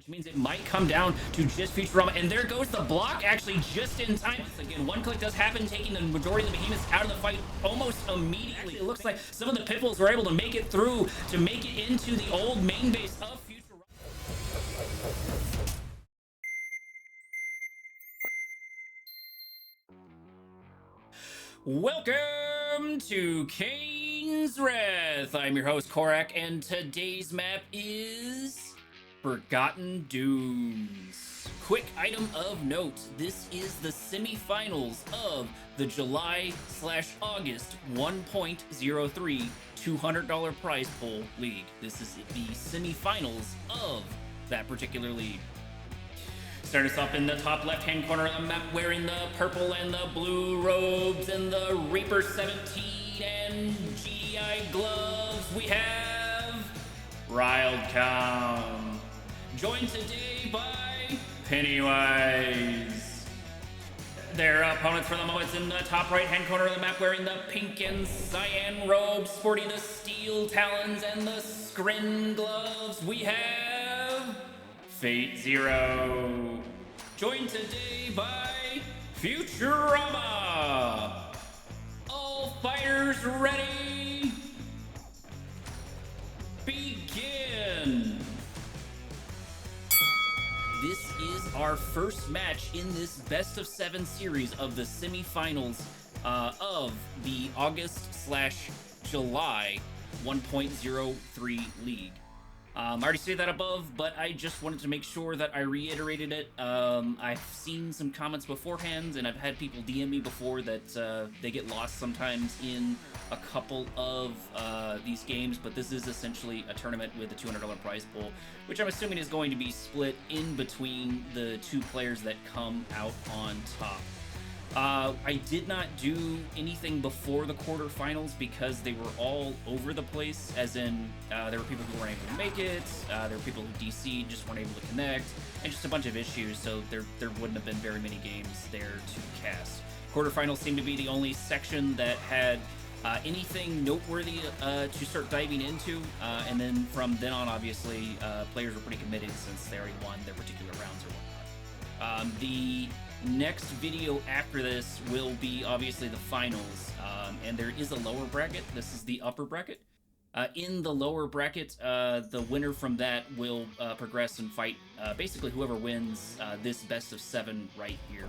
which means it might come down to just Futurama. And there goes the block, actually, just in time. Again, one click does happen, taking the majority of the behemoths out of the fight almost immediately. It looks like some of the Pitbulls were able to make it through to make it into the old main base of Futurama. Welcome to Kane's Wrath. I'm your host, Korak, and today's map is Forgotten Dunes. Quick item of note, this is the semifinals of the July/August 1.03 $200 prize pool league. This is the semifinals of that particular league. Start us up in the top left-hand corner of the map, wearing the purple and the blue robes and the Reaper 17 and GI gloves. We have Rildcom, joined today by Pennywise. Their opponents for the moment in the top right-hand corner of the map, wearing the pink and cyan robes, sporting the steel talons and the scrin gloves. We have FateZero, joined today by Futurama. All fighters ready? Begin! This is our first match in this best of 7 series of the semifinals of the August/July 1.03 league. I already stated that above, but I just wanted to make sure that I reiterated it. I've seen some comments beforehand, and I've had people DM me before that they get lost sometimes in a couple of these games, but this is essentially a tournament with a $200 prize pool, which I'm assuming is going to be split in between the two players that come out on top. I did not do anything before the quarterfinals because they were all over the place, as in there were people who weren't able to make it, there were people who DC'd, just weren't able to connect, and just a bunch of issues, so there wouldn't have been very many games there to cast. Quarterfinals seemed to be the only section that had anything noteworthy to start diving into, and then from then on, obviously, players were pretty committed since they already won their particular rounds or whatnot. The next video after this will be obviously the finals, and there is a lower bracket. This is the upper bracket. In the lower bracket, the winner from that will progress and fight basically whoever wins this best of 7 right here.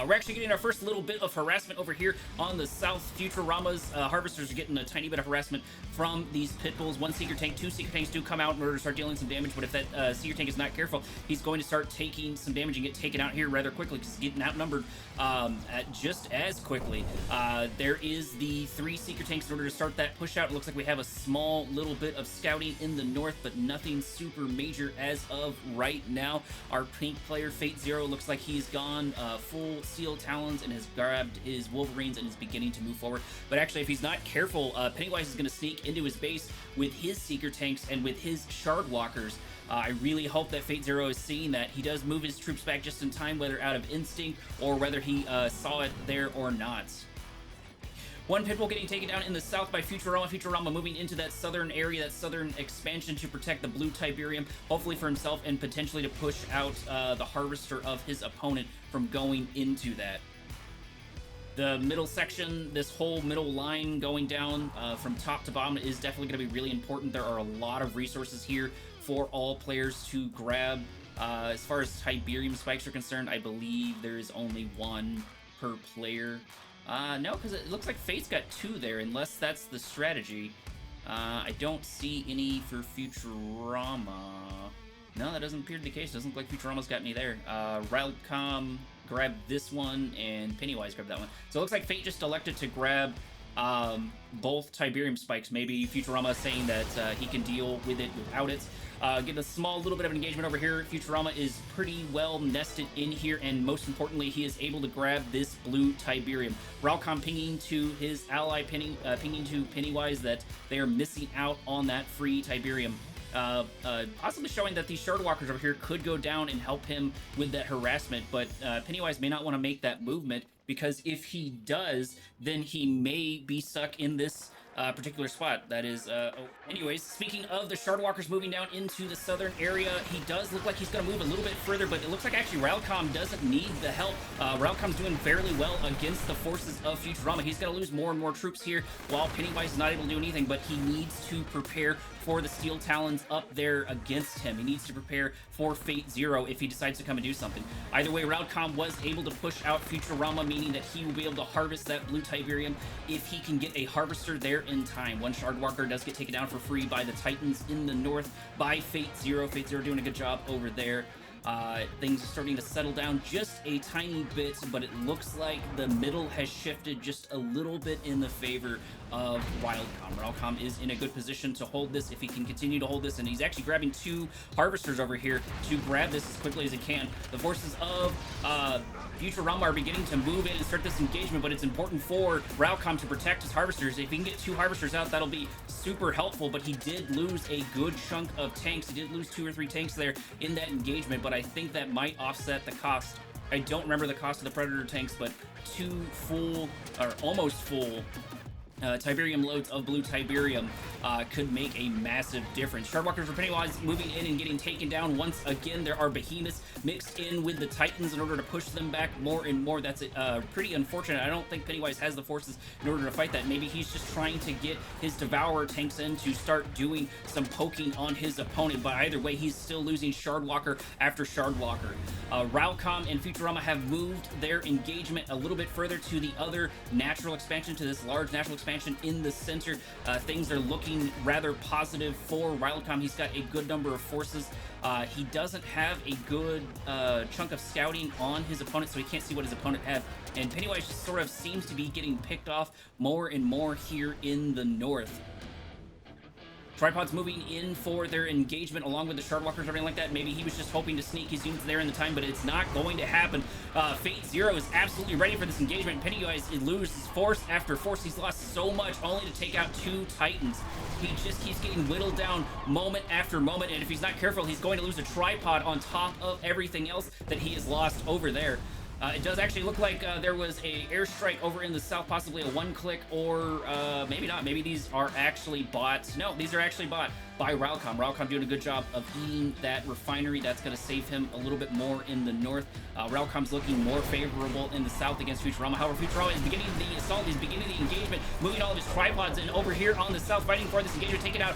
We're actually getting our first little bit of harassment over here on the south. Futurama's harvesters are getting a tiny bit of harassment from these Pitbulls. One Seeker Tank, 2 Seeker Tanks do come out in order to start dealing some damage, but if that Seeker Tank is not careful, he's going to start taking some damage and get taken out here rather quickly because he's getting outnumbered just as quickly. There is the 3 Seeker Tanks in order to start that push out. It looks like we have a small little bit of scouting in the north, but nothing super major as of right now. Our pink player, FateZero, looks like he's gone full steel talons and has grabbed his Wolverines and is beginning to move forward. But actually, if he's not careful, Pennywise is going to sneak into his base with his Seeker Tanks and with his Shard Walkers. I really hope that FateZero is seeing that. He does move his troops back just in time, whether out of instinct or whether he saw it there or not. One Pitbull getting taken down in the south by Futurama. Futurama moving into that southern area, that southern expansion to protect the blue Tiberium, hopefully for himself and potentially to push out the harvester of his opponent from going into that. The middle section, this whole middle line going down from top to bottom is definitely going to be really important. There are a lot of resources here for all players to grab. As far as Tiberium spikes are concerned, I believe there is only 1 per player. No, because it looks like Fate's got 2 there, unless that's the strategy. I don't see any for Futurama. No, that doesn't appear to be the case. Doesn't look like Futurama's got any there. Rildcom grabbed this one, and Pennywise grabbed that one. So it looks like Fate just elected to grab both Tiberium spikes. Maybe Futurama saying that he can deal with it without it. Get a small little bit of engagement over here. Futurama is pretty well nested in here, and most importantly, he is able to grab this blue Tiberium. Rildcom pinging to his ally, pinging to Pennywise that they are missing out on that free Tiberium. Possibly showing that these Shard Walkers over here could go down and help him with that harassment, but Pennywise may not want to make that movement, because if he does, then he may be stuck in this particular spot. That is, anyways, speaking of the Shardwalkers moving down into the southern area, he does look like he's going to move a little bit further, but it looks like actually Rildcom doesn't need the help. Rildcom's doing fairly well against the forces of Futurama. He's going to lose more and more troops here, while Pennywise is not able to do anything, but he needs to prepare for the Steel Talons up there against him. He needs to prepare for FateZero if he decides to come and do something. Either way, Rildcom was able to push out Futurama, meaning that he will be able to harvest that blue Tiberium if he can get a harvester there in time. One Shardwalker does get taken down for free by the Titans in the north by FateZero. FateZero doing a good job over there. Things are starting to settle down just a tiny bit, but it looks like the middle has shifted just a little bit in the favor of Rildcom. Rildcom is in a good position to hold this if he can continue to hold this, and he's actually grabbing 2 harvesters over here to grab this as quickly as he can. The forces of Futurama are beginning to move in and start this engagement, but it's important for Rildcom to protect his harvesters. If he can get 2 harvesters out, that'll be super helpful, but he did lose a good chunk of tanks. He did lose 2 or 3 tanks there in that engagement, but I think that might offset the cost. I don't remember the cost of the Predator tanks, but 2 full, or almost full, Tiberium loads of blue Tiberium could make a massive difference. Shardwalkers for Pennywise moving in and getting taken down. Once again, there are behemoths mixed in with the Titans in order to push them back more and more. That's pretty unfortunate. I don't think Pennywise has the forces in order to fight that. Maybe he's just trying to get his Devourer tanks in to start doing some poking on his opponent, but either way, he's still losing Shardwalker after Shardwalker. Rildcom and Futurama have moved their engagement a little bit further to the other natural expansion, to this large natural expansion in the center. Things are looking rather positive for Rildcom. He's got a good number of forces. He doesn't have a good chunk of scouting on his opponent, so he can't see what his opponent has. And Pennywise just sort of seems to be getting picked off more and more here in the north. Tripods moving in for their engagement along with the Shardwalkers, everything like that. Maybe he was just hoping to sneak his units there in the time, but it's not going to happen. FateZero is absolutely ready for this engagement. Pennywise loses force after force. He's lost so much only to take out 2 Titans. He just keeps getting whittled down moment after moment, and if he's not careful, he's going to lose a tripod on top of everything else that he has lost over there. It does actually look like there was a airstrike over in the south, possibly a 1-click, or maybe not. Maybe these are actually bots. No, these are actually bot by Rildcom. Rildcom doing a good job of eating that refinery. That's going to save him a little bit more in the north. Rildcom's looking more favorable in the south against Futurama. However, Futurama is beginning the assault. He's beginning the engagement, moving all of his tripods in over here on the south, fighting for this engagement, taking out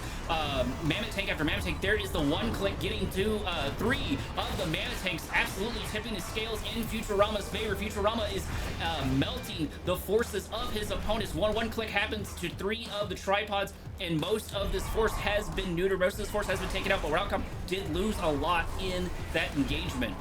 Mammoth Tank after Mammoth Tank. There is the 1-click, getting to 3 of the Mammoth Tanks, absolutely tipping the scales in Futurama's favor. Futurama is melting the forces of his opponents. One click happens to 3 of the tripods, and most of this force has been neutered. Most of this force has been taken out, but Rildcom did lose a lot in that engagement.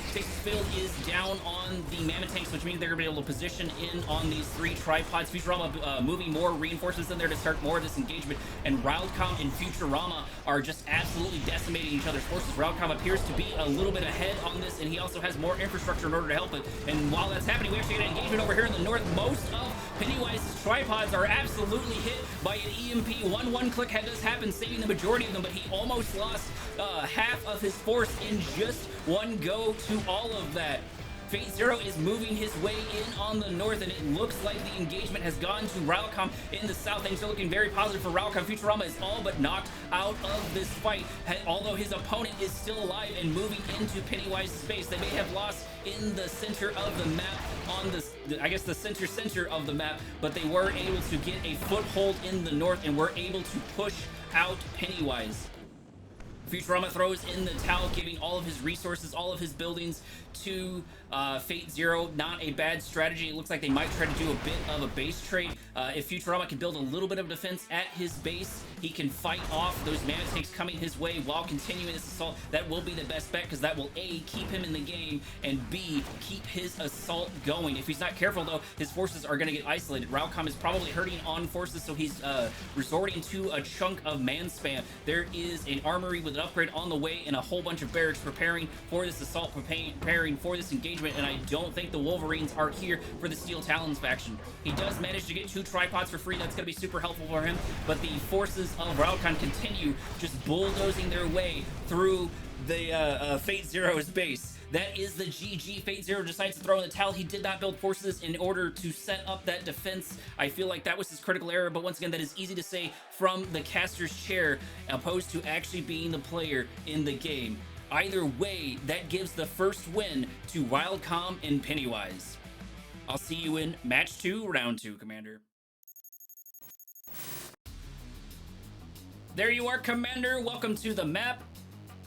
Stasis Field is down on the Mammoth Tanks, which means they're going to be able to position in on these 3 tripods. Futurama moving more reinforcements in there to start more of this engagement, and Rildcom and Futurama are just absolutely decimating each other's forces. Rildcom appears to be a little bit ahead on this, and he also has more infrastructure in order to help it. And while that's happening, we actually get an engagement over here in the north. Most of Pennywise's tripods are absolutely hit by an EMP. One click does happen, saving the majority of them, but he almost lost half of his force in just one go to all of that. FateZero is moving his way in on the north, and it looks like the engagement has gone to Rildcom in the south. Things are looking very positive for Rildcom. Futurama is all but knocked out of this fight, although his opponent is still alive and moving into Pennywise's space. They may have lost in the center of the map, on the, I guess the center of the map, but they were able to get a foothold in the north and were able to push out Pennywise. Futurama throws in the towel, giving all of his resources, all of his buildings to FateZero. Not a bad strategy. It looks like they might try to do a bit of a base trade. If Futurama can build a little bit of defense at his base, he can fight off those Mammoth Tanks coming his way while continuing this assault. That will be the best bet, because that will A, keep him in the game, and B, keep his assault going. If he's not careful, though, his forces are going to get isolated. Rildcom is probably hurting on forces, so he's resorting to a chunk of man spam. There is an armory with an upgrade on the way and a whole bunch of barracks preparing for this assault, preparing for this engagement, and I don't think the Wolverines are here for the Steel Talons faction. He does manage to get 2 tripods for free. That's going to be super helpful for him, but the forces of Rildcom continue just bulldozing their way through the FateZero's base. That is the GG. FateZero decides to throw in the towel. He did not build forces in order to set up that defense. I feel like that was his critical error, but once again, that is easy to say from the caster's chair, opposed to actually being the player in the game. Either way, that gives the first win to Rildcom and Pennywise. I'll see you in match 2, round 2, Commander. There you are, Commander. Welcome to the map,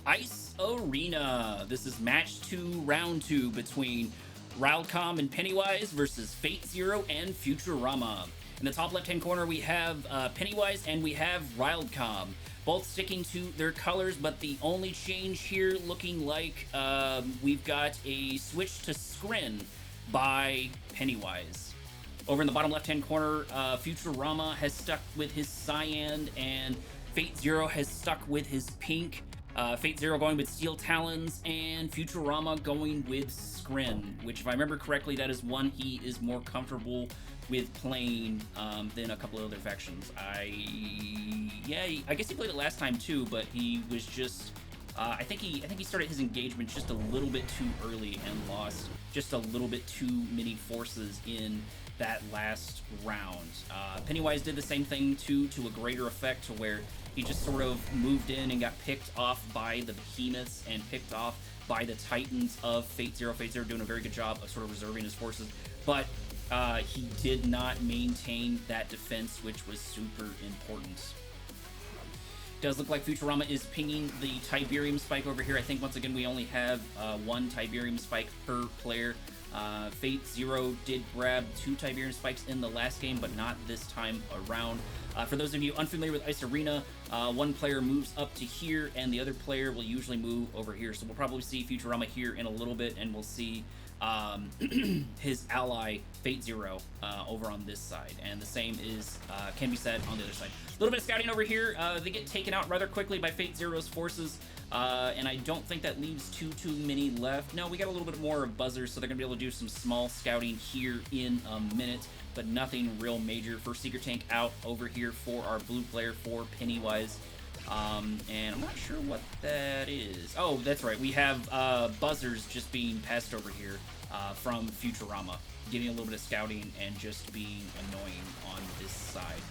Ice Arena. This is match 2, round 2 between Rildcom and Pennywise versus FateZero and Futurama. In the top left-hand corner, we have Pennywise and we have Rildcom. Both sticking to their colors, but the only change here looking like we've got a switch to Scrin by Pennywise. Over in the bottom left-hand corner, Futurama has stuck with his cyan and FateZero has stuck with his pink. FateZero going with Steel Talons and Futurama going with Scrin, which if I remember correctly, that is one he is more comfortable with playing than a couple of other factions. I guess he played it last time too, but he was just I think he started his engagement just a little bit too early and lost just a little bit too many forces in that last round. Pennywise did the same thing too, to a greater effect, to where he just sort of moved in and got picked off by the behemoths and picked off by the titans of FateZero. FateZero doing a very good job of sort of reserving his forces, but he did not maintain that defense, which was super important. Does look like Futurama is pinging the Tiberium spike over here. I think once again we only have one Tiberium spike per player. FateZero did grab 2 Tiberium spikes in the last game, but not this time around. For those of you unfamiliar with Ice Arena, one player moves up to here and the other player will usually move over here. So we'll probably see Futurama here in a little bit, and we'll see his ally FateZero over on this side, and the same is can be said on the other side. A little bit of scouting over here. They get taken out rather quickly by FateZero's forces, and I don't think that leaves too many left. No, we got a little bit more of buzzers, so they're gonna be able to do some small scouting here in a minute, but nothing real major. First Seeker Tank out over here for our blue player, for Pennywise. And I'm not sure what that is. Oh, that's right. We have buzzers just being passed over here from Futurama, getting a little bit of scouting and just being annoying on this side.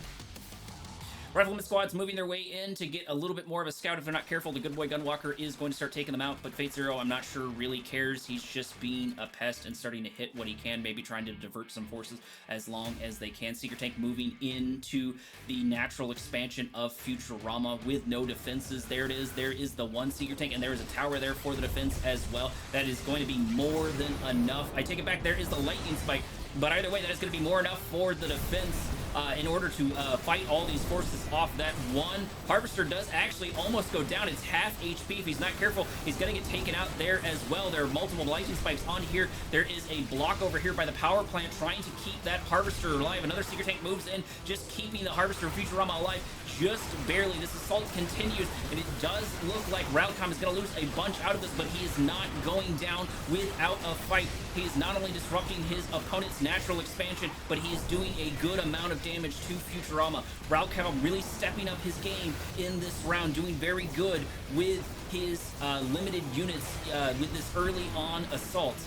Rifleman squad's moving their way in to get a little bit more of a scout. If they're not careful, the good boy Gunwalker is going to start taking them out, but FateZero, I'm not sure, really cares. He's just being a pest and starting to hit what he can, maybe trying to divert some forces as long as they can. Seeker Tank moving into the natural expansion of Futurama with no defenses. There it is. There is the one Seeker Tank, and there is a tower there for the defense as well. That is going to be more than enough. I take it back. There is the lightning spike, but either way, that is going to be more enough for the defense in order to fight all these forces off. That one Harvester does actually almost go down. It's half HP. If he's not careful, he's going to get taken out there as well. There are multiple lightning spikes on here. There is a block over here by the power plant trying to keep that Harvester alive. Another Seeker Tank moves in, just keeping the Harvester of Futurama alive just barely. This assault continues, and it does look like Rildcom is going to lose a bunch out of this, but he is not going down without a fight. He is not only disrupting his opponent's natural expansion, but he is doing a good amount of damage to Futurama. Rildcom really stepping up his game in this round, doing very good with his limited units with this early on assault.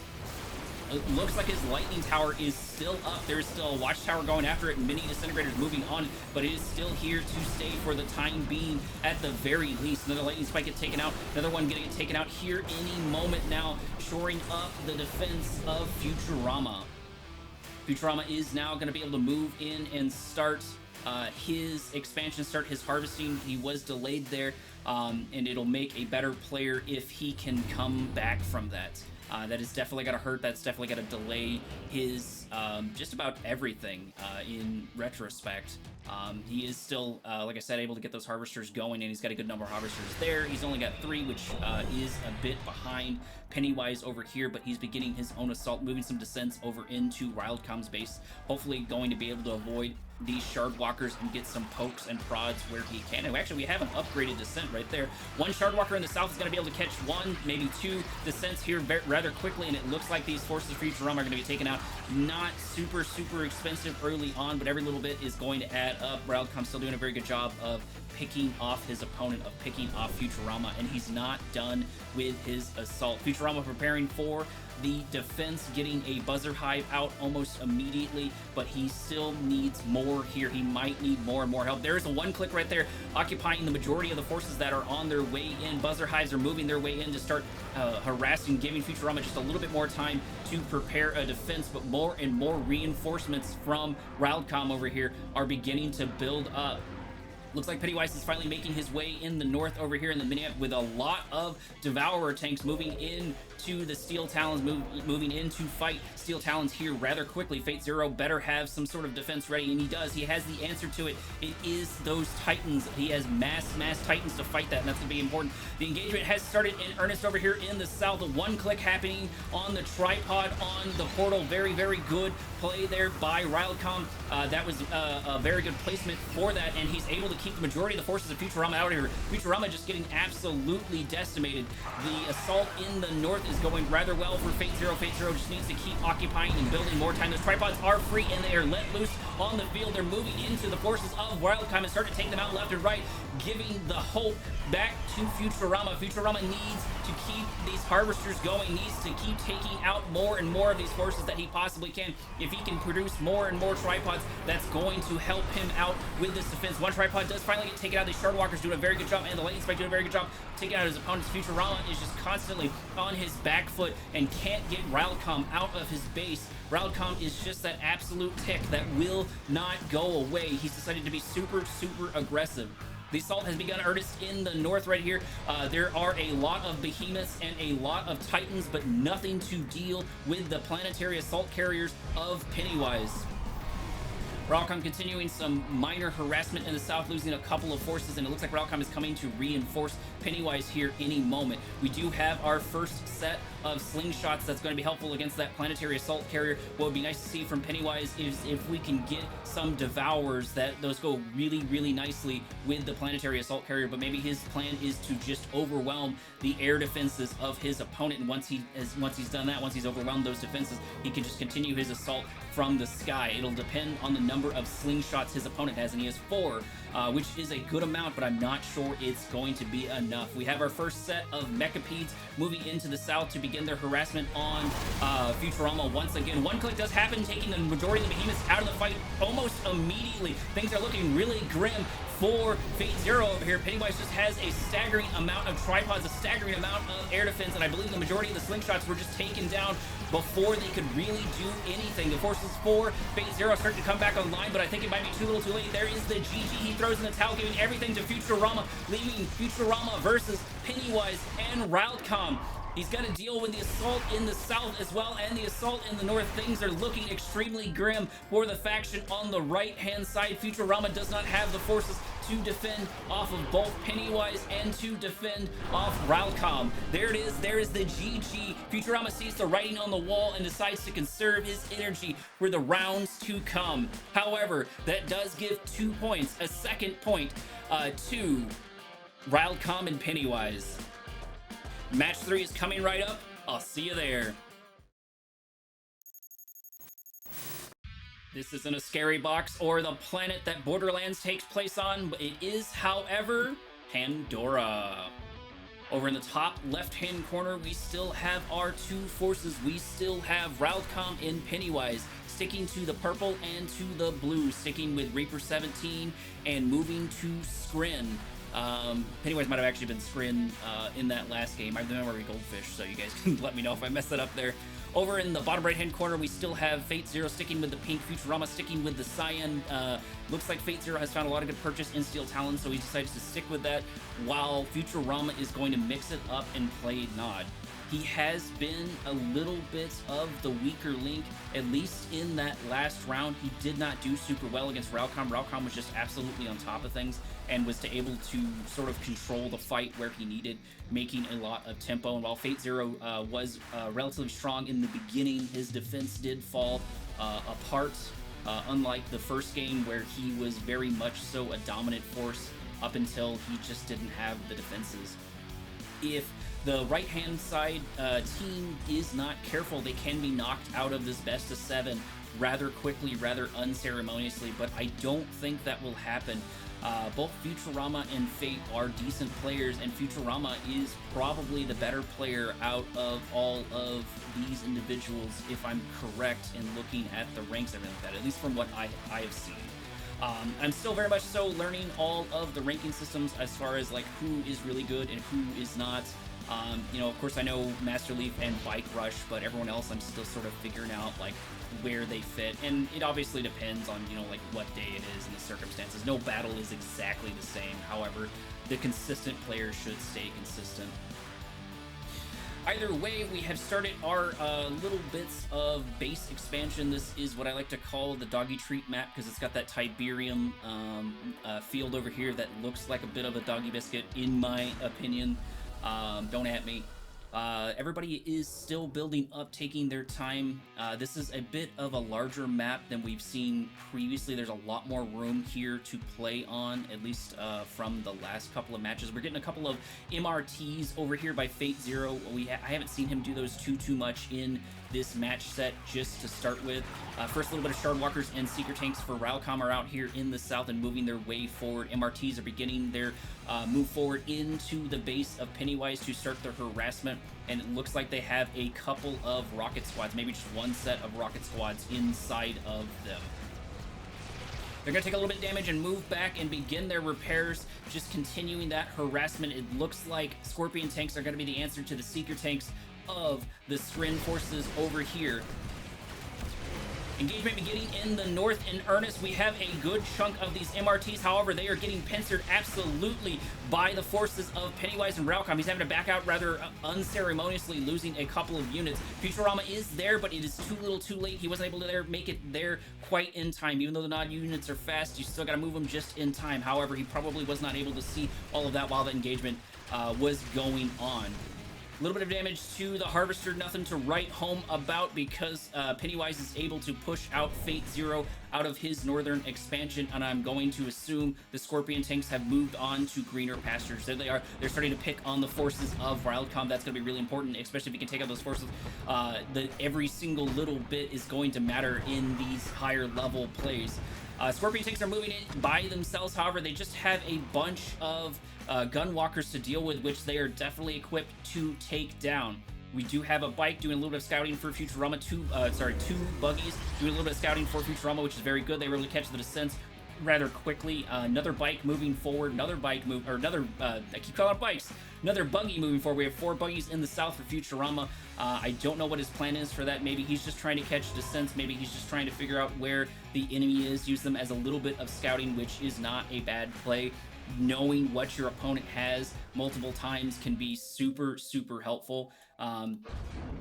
It looks like his lightning tower is still up. There's still a watchtower going after it, and mini disintegrators moving on, but it is still here to stay for the time being at the very least. Another lightning spike get taken out. Another one getting taken out here any moment now, shoring up the defense of Futurama. Futurama is now going to be able to move in and start his expansion, start his harvesting. He was delayed there, and it'll make a better player if he can come back from that. That is definitely going to hurt. That's definitely going to delay his just about everything in retrospect. He is still, like I said, able to get those harvesters going, and he's got a good number of harvesters there. He's only got 3, which is a bit behind Pennywise over here, but he's beginning his own assault, moving some descents over into Rildcom's base, hopefully going to be able to avoid these shard walkers and get some pokes and prods where he can. And actually, we have an upgraded descent right there. One shard walker in the south is going to be able to catch one, maybe two descents here rather quickly, and it looks like these forces of Futurama are going to be taken out. Not super expensive early on, but every little bit is going to add up. Rildcom still doing a very good job of picking off his opponent, of picking off Futurama, and he's not done with his assault. Futurama preparing for the defense, getting a buzzer hive out almost immediately, but he still needs more here. He might need more and more help. There's a one click right there, occupying the majority of the forces that are on their way in. Buzzer hives are moving their way in to start harassing, giving Futurama just a little bit more time to prepare a defense, but more and more reinforcements from Rildcom over here are beginning to build up. Looks like Pennywise is finally making his way in the north over here in the mini-map with a lot of Devourer tanks moving in to the Steel Talons, moving in to fight Steel Talons here rather quickly. FateZero better have some sort of defense ready, and he does. He has the answer to it. It is those Titans. He has mass Titans to fight that, and that's going to be important. The engagement has started in earnest over here in the south. One click happening on the tripod on the portal. Very good play there by Rildcom. That was a very good placement for that, and he's able to keep the majority of the forces of Futurama out of here. Futurama just getting absolutely decimated. The assault in the north is going rather well for FateZero. FateZero just needs to keep occupying and building more time. Those tripods are free and they are let loose on the field. They're moving into the forces of Rildcom and start to take them out left and right, giving the hope back to Futurama. Futurama needs to keep these harvesters going, needs to keep taking out more and more of these forces that he possibly can. If he can produce more and more tripods, that's going to help him out with this defense. One tripod does finally get taken out. These shard walkers doing a very good job, and the lightning spike doing a very good job taking out his opponents. Futurama is just constantly on his back foot and can't get Rildcom out of his base. Rildcom is just that absolute tick that will not go away. He's decided to be super aggressive. The assault has begun earnest in the north right here. There are a lot of behemoths and a lot of titans, but nothing to deal with the planetary assault carriers of Pennywise. Rildcom continuing some minor harassment in the south, losing a couple of forces, and it looks like Rildcom is coming to reinforce Pennywise here any moment. We do have our first set of slingshots that's going to be helpful against that planetary assault carrier. What would be nice to see from Pennywise is if we can get some Devourers, that those go really nicely with the planetary assault carrier, but maybe his plan is to just overwhelm the air defenses of his opponent, and once he's done that, once he's overwhelmed those defenses, he can just continue his assault from the sky. It'll depend on the number of slingshots his opponent has, and he has 4, which is a good amount, but I'm not sure it's going to be enough. We have our first set of Mechapedes moving into the south to begin their harassment on Futurama once again. One click does happen, taking the majority of the behemoths out of the fight almost immediately. Things are looking really grim for FateZero over here. Pennywise just has a staggering amount of tripods, a staggering amount of air defense, and I believe the majority of the slingshots were just taken down before they could really do anything. The forces for FateZero starting to come back online, but I think it might be too little too late. There is the GG. He throws in the towel, giving everything to Futurama, leaving Futurama versus Pennywise and Rildcom. He's got to deal with the assault in the south as well, and the assault in the north. Things are looking extremely grim for the faction on the right-hand side. Futurama does not have the forces to defend off of both Pennywise and to defend off Rildcom. There it is. There is the GG. Futurama sees the writing on the wall and decides to conserve his energy for the rounds to come. However, that does give 2 points, a second point to Rildcom and Pennywise. Match 3 is coming right up. I'll see you there. This isn't a scary box or the planet that Borderlands takes place on, but it is, however, Pandora. Over in the top left-hand corner, we still have our 2 forces. We still have Rildcom and Pennywise sticking to the purple and to the blue, sticking with Reaper 17 and moving to Skrin. Pennywise might have actually been Skrin in that last game. I remember Goldfish, so you guys can let me know if I messed that up there. Over in the bottom right-hand corner, we still have FateZero sticking with the pink, Futurama sticking with the cyan. Looks like FateZero has found a lot of good purchase in Steel Talon, so he decides to stick with that, while Futurama is going to mix it up and play Nod. He has been a little bit of the weaker link, at least in that last round. He did not do super well against Rildcom. Rildcom was just absolutely on top of things and was able to sort of control the fight where he needed, making a lot of tempo. And while FateZero was relatively strong in the beginning, his defense did fall apart unlike the first game where he was very much so a dominant force up until he just didn't have the defenses. If the right-hand side team is not careful, they can be knocked out of this best of 7 rather quickly, rather unceremoniously, but I don't think that will happen. Both Futurama and Fate are decent players, and Futurama is probably the better player out of all of these individuals, if I'm correct in looking at the ranks and everything like that, at least from what I have seen. I'm still very much so learning all of the ranking systems as far as like who is really good and who is not. You know, of course I know Master Leaf and Bike Rush, but everyone else I'm still sort of figuring out like where they fit, and it obviously depends on, you know, like what day it is and the circumstances. No battle is exactly the same, however, the consistent players should stay consistent. Either way, we have started our little bits of base expansion. This is what I like to call the doggy treat map because it's got that Tiberium field over here that looks like a bit of a doggy biscuit, in my opinion. Don't at me. Everybody is still building up, taking their time. This is a bit of a larger map than we've seen previously. There's a lot more room here to play on, at least from the last couple of matches. We're getting a couple of MRTs over here by FateZero. I haven't seen him do those too much in this match set just to start with. First, a little bit of Shardwalkers and Seeker Tanks for Rildcom are out here in the south and moving their way forward. MRTs are beginning their move forward into the base of Pennywise to start their harassment, and it looks like they have a couple of rocket squads, maybe just one set of rocket squads inside of them. They're going to take a little bit of damage and move back and begin their repairs, just continuing that harassment. It looks like Scorpion Tanks are going to be the answer to the Seeker Tanks of the Skrin forces over here. Engagement beginning in the north in earnest. We have a good chunk of these MRTs. However, they are getting pincered absolutely by the forces of Pennywise and Rildcom. He's having to back out rather unceremoniously, losing a couple of units. Futurama is there, but it is too little too late. He wasn't able to make it there quite in time. Even though the nod units are fast, you still got to move them just in time. However, he probably was not able to see all of that while the engagement was going on. A little bit of damage to the Harvester, nothing to write home about because Pennywise is able to push out FateZero out of his northern expansion, and I'm going to assume the Scorpion Tanks have moved on to greener pastures. There they are. They're starting to pick on the forces of Rildcom. That's going to be really important, especially if you can take out those forces. Every single little bit is going to matter in these higher level plays. Scorpion Tanks are moving in by themselves, however, they just have a bunch of gunwalkers to deal with, which they are definitely equipped to take down. We do have a bike doing a little bit of scouting for Futurama, two buggies doing a little bit of scouting for Futurama, which is very good. They were able to catch the descents rather quickly. Another bike moving forward, I keep calling it bikes. Another buggy moving forward. We have 4 buggies in the south for Futurama. I don't know what his plan is for that. Maybe he's just trying to catch descents. Maybe he's just trying to figure out where the enemy is, use them as a little bit of scouting, which is not a bad play. Knowing what your opponent has multiple times can be super helpful.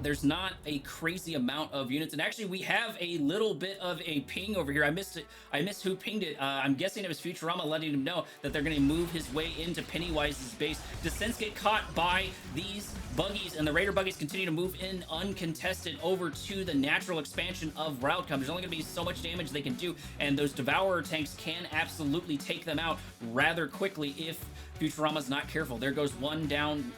There's not a crazy amount of units, and actually we have a little bit of a ping over here. I missed it. I missed who pinged it. I'm guessing it was Futurama letting him know that they're going to move his way into Pennywise's base. Descents get caught by these buggies, and the Raider buggies continue to move in uncontested over to the natural expansion of Rildcom. There's only going to be so much damage they can do, and those Devourer tanks can absolutely take them out rather quickly if Futurama's not careful. There goes one down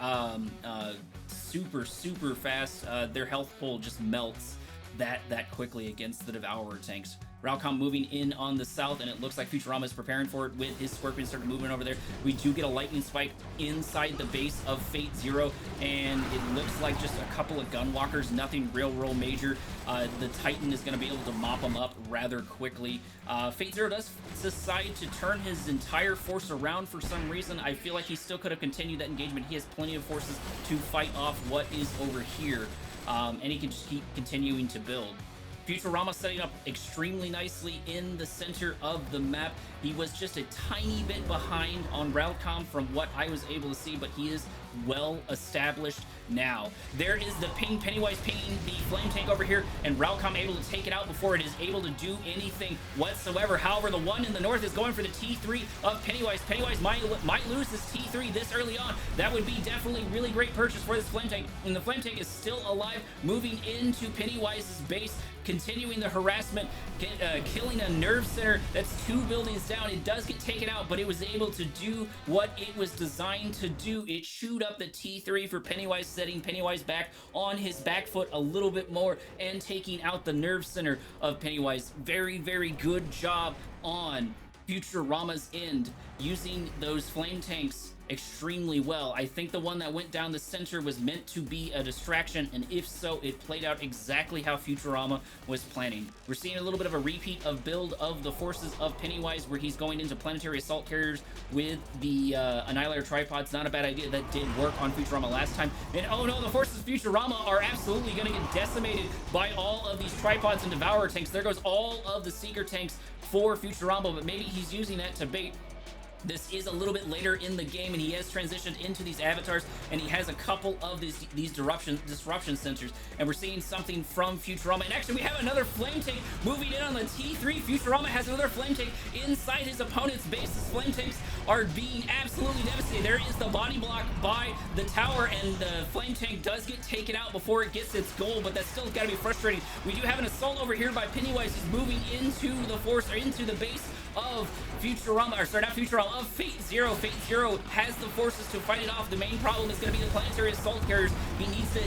super fast. Their health pool just melts that quickly against the Devourer tanks. Rildcom moving in on the south, and it looks like Futurama is preparing for it with his Scorpion starting moving over there. We do get a lightning spike inside the base of FateZero, and it looks like just a couple of gunwalkers, nothing real major. The Titan is going to be able to mop them up rather quickly. FateZero does decide to turn his entire force around for some reason. I feel like he still could have continued that engagement. He has plenty of forces to fight off what is over here, and he can just keep continuing to build. Futurama setting up extremely nicely in the center of the map. He was just a tiny bit behind on Rildcom from what I was able to see, but he is well established now. There is the ping, Pennywise pinging the flame tank over here, and Rildcom able to take it out before it is able to do anything whatsoever. However, the one in the north is going for the T3 of Pennywise. Pennywise might lose this T3 this early on. That would be definitely really great purchase for this flame tank, and the flame tank is still alive, moving into Pennywise's base, continuing the harassment, killing a nerve center that's 2 buildings down. It does get taken out, but it was able to do what it was designed to do. It chewed up the T3 for Pennywise, setting Pennywise back on his back foot a little bit more and taking out the nerve center of Pennywise. Very, very good job on Futurama's end, using those flame tanks extremely well. I think the one that went down the center was meant to be a distraction, and if so, it played out exactly how Futurama was planning. We're seeing a little bit of a repeat of build of the forces of Pennywise, where he's going into planetary assault carriers with the Annihilator tripods. Not a bad idea. That did work on Futurama last time. And oh no, the forces of Futurama are absolutely going to get decimated by all of these tripods and Devourer tanks. There goes all of the Seeker tanks for Futurama, but maybe he's using that to bait. This is a little bit later in the game, and he has transitioned into these avatars, and he has a couple of these disruption sensors, and we're seeing something from Futurama. And actually, we have another flame tank moving in on the T3. Futurama has another flame tank inside his opponent's base. His flame tanks are being absolutely devastated. There is the body block by the tower, and the flame tank does get taken out before it gets its goal, but that's still got to be frustrating. We do have an assault over here by Pennywise, who's moving into the force, or into the base of Futurama, or sorry, not Futurama, of FateZero. FateZero has the forces to fight it off. The main problem is going to be the planetary assault carriers. He needs to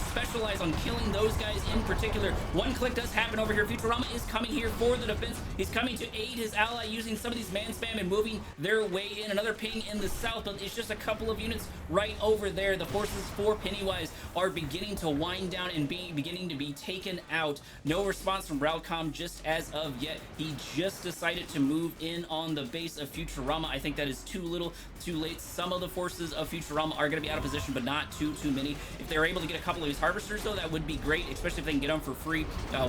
specialize on killing those guys in particular. One click does happen over here. Futurama is coming here for the defense. He's coming to aid his ally, using some of these man spam and moving their way in. Another ping in the south, but it's just a couple of units right over there. The forces for Pennywise are beginning to wind down and beginning to be taken out. No response from Rildcom just as of yet. He just decided to move in on the base of Futurama. I think that is too little, too late. Some of the forces of Futurama are going to be out of position, but not too many. If they're able to get a couple of these harvesters, though, that would be great, especially if they can get them for free.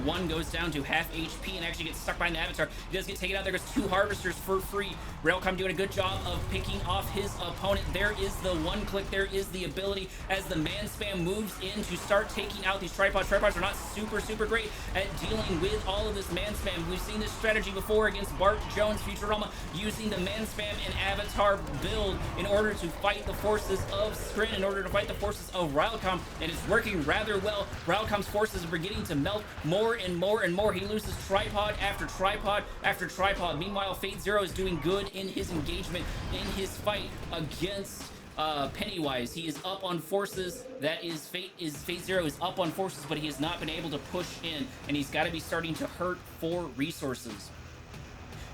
One goes down to half HP and actually gets stuck by an avatar. He does get taken out. There goes 2 harvesters for free. Rildcom doing a good job of picking off his opponent. There is the one click. There is the ability as the man spam moves in to start taking out these tripods. Tripods are not super great at dealing with all of this man spam. We've seen this strategy before against Bart Jones. Futurama using the man spam and avatar build in order to fight the forces of Scrin, in order to fight the forces of Rildcom, and it's working rather well. Rildcom's forces are beginning to melt more and more and more. He loses tripod after tripod after tripod. Meanwhile, FateZero is doing good in his engagement, in his fight against Pennywise. He is up on forces. That is FateZero is up on forces, but he has not been able to push in, and he's got to be starting to hurt for resources.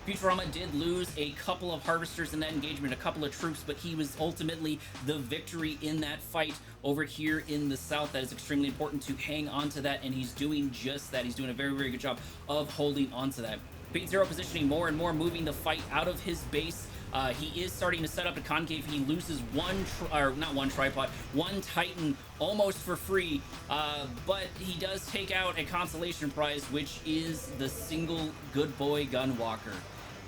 Futurama did lose a couple of harvesters in that engagement, a couple of troops, but he was ultimately the victory in that fight over here in the south. That is extremely important to hang on to that, and he's doing just that. He's doing a very good job of holding on to that. FateZero positioning more and more, moving the fight out of his base. He is starting to set up a concave. He loses one Titan almost for free, but he does take out a consolation prize, which is the single good boy Gunwalker.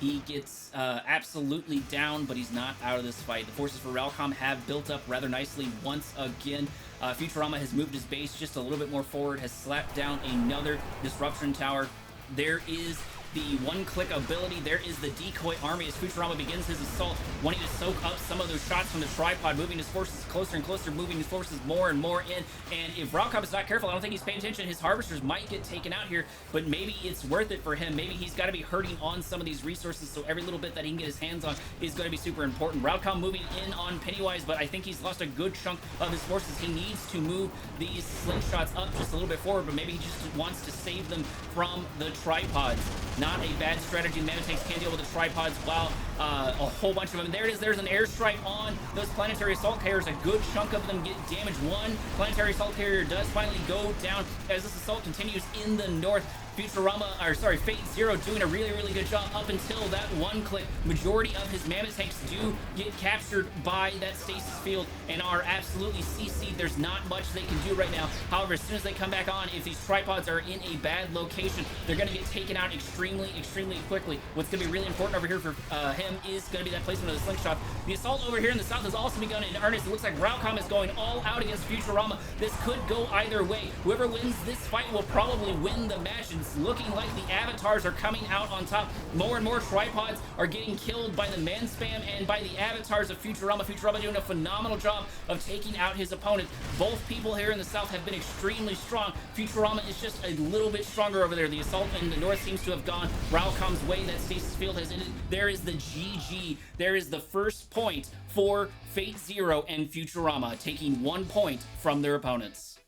He gets absolutely down, but he's not out of this fight. The forces for Rildcom have built up rather nicely once again. Futurama has moved his base just a little bit more forward, has slapped down another disruption tower. There is the one-click ability. There is the decoy army as Futurama begins his assault, wanting to soak up some of those shots from the tripod, moving his forces closer and closer, moving his forces more and more in. And if Rildcom is not careful, I don't think he's paying attention, his harvesters might get taken out here, but maybe it's worth it for him. Maybe he's got to be hurting on some of these resources, so every little bit that he can get his hands on is going to be super important. Rildcom moving in on Pennywise, but I think he's lost a good chunk of his forces. He needs to move these slingshots up just a little bit forward, but maybe he just wants to save them from the tripods. Not a bad strategy. Nanotanks can deal with the tripods while a whole bunch of them. There it is. There's an airstrike on those planetary assault carriers. A good chunk of them get damaged. One planetary assault carrier does finally go down as this assault continues in the north. Futurama, or sorry, FateZero doing a really, really good job up until that one click. Majority of his mammoth tanks do get captured by that stasis field and are absolutely CC'd. There's not much they can do right now. However, as soon as they come back on, if these tripods are in a bad location, they're going to get taken out extremely, extremely quickly. What's going to be really important over here for him is going to be that placement of the slingshot. The assault over here in the south has also begun in earnest. It looks like Rildcom is going all out against Futurama. This could go either way. Whoever wins this fight will probably win the match. It's looking like the avatars are coming out on top. More and more tripods are getting killed by the man spam and by the avatars of Futurama. Futurama doing a phenomenal job of taking out his opponent. Both people here in the south have been extremely strong. Futurama is just a little bit stronger over there. The assault in the north seems to have gone Rildcom's way. That stasis field has ended. There is the GG. There is the first point for FateZero and Futurama, taking 1 point from their opponents.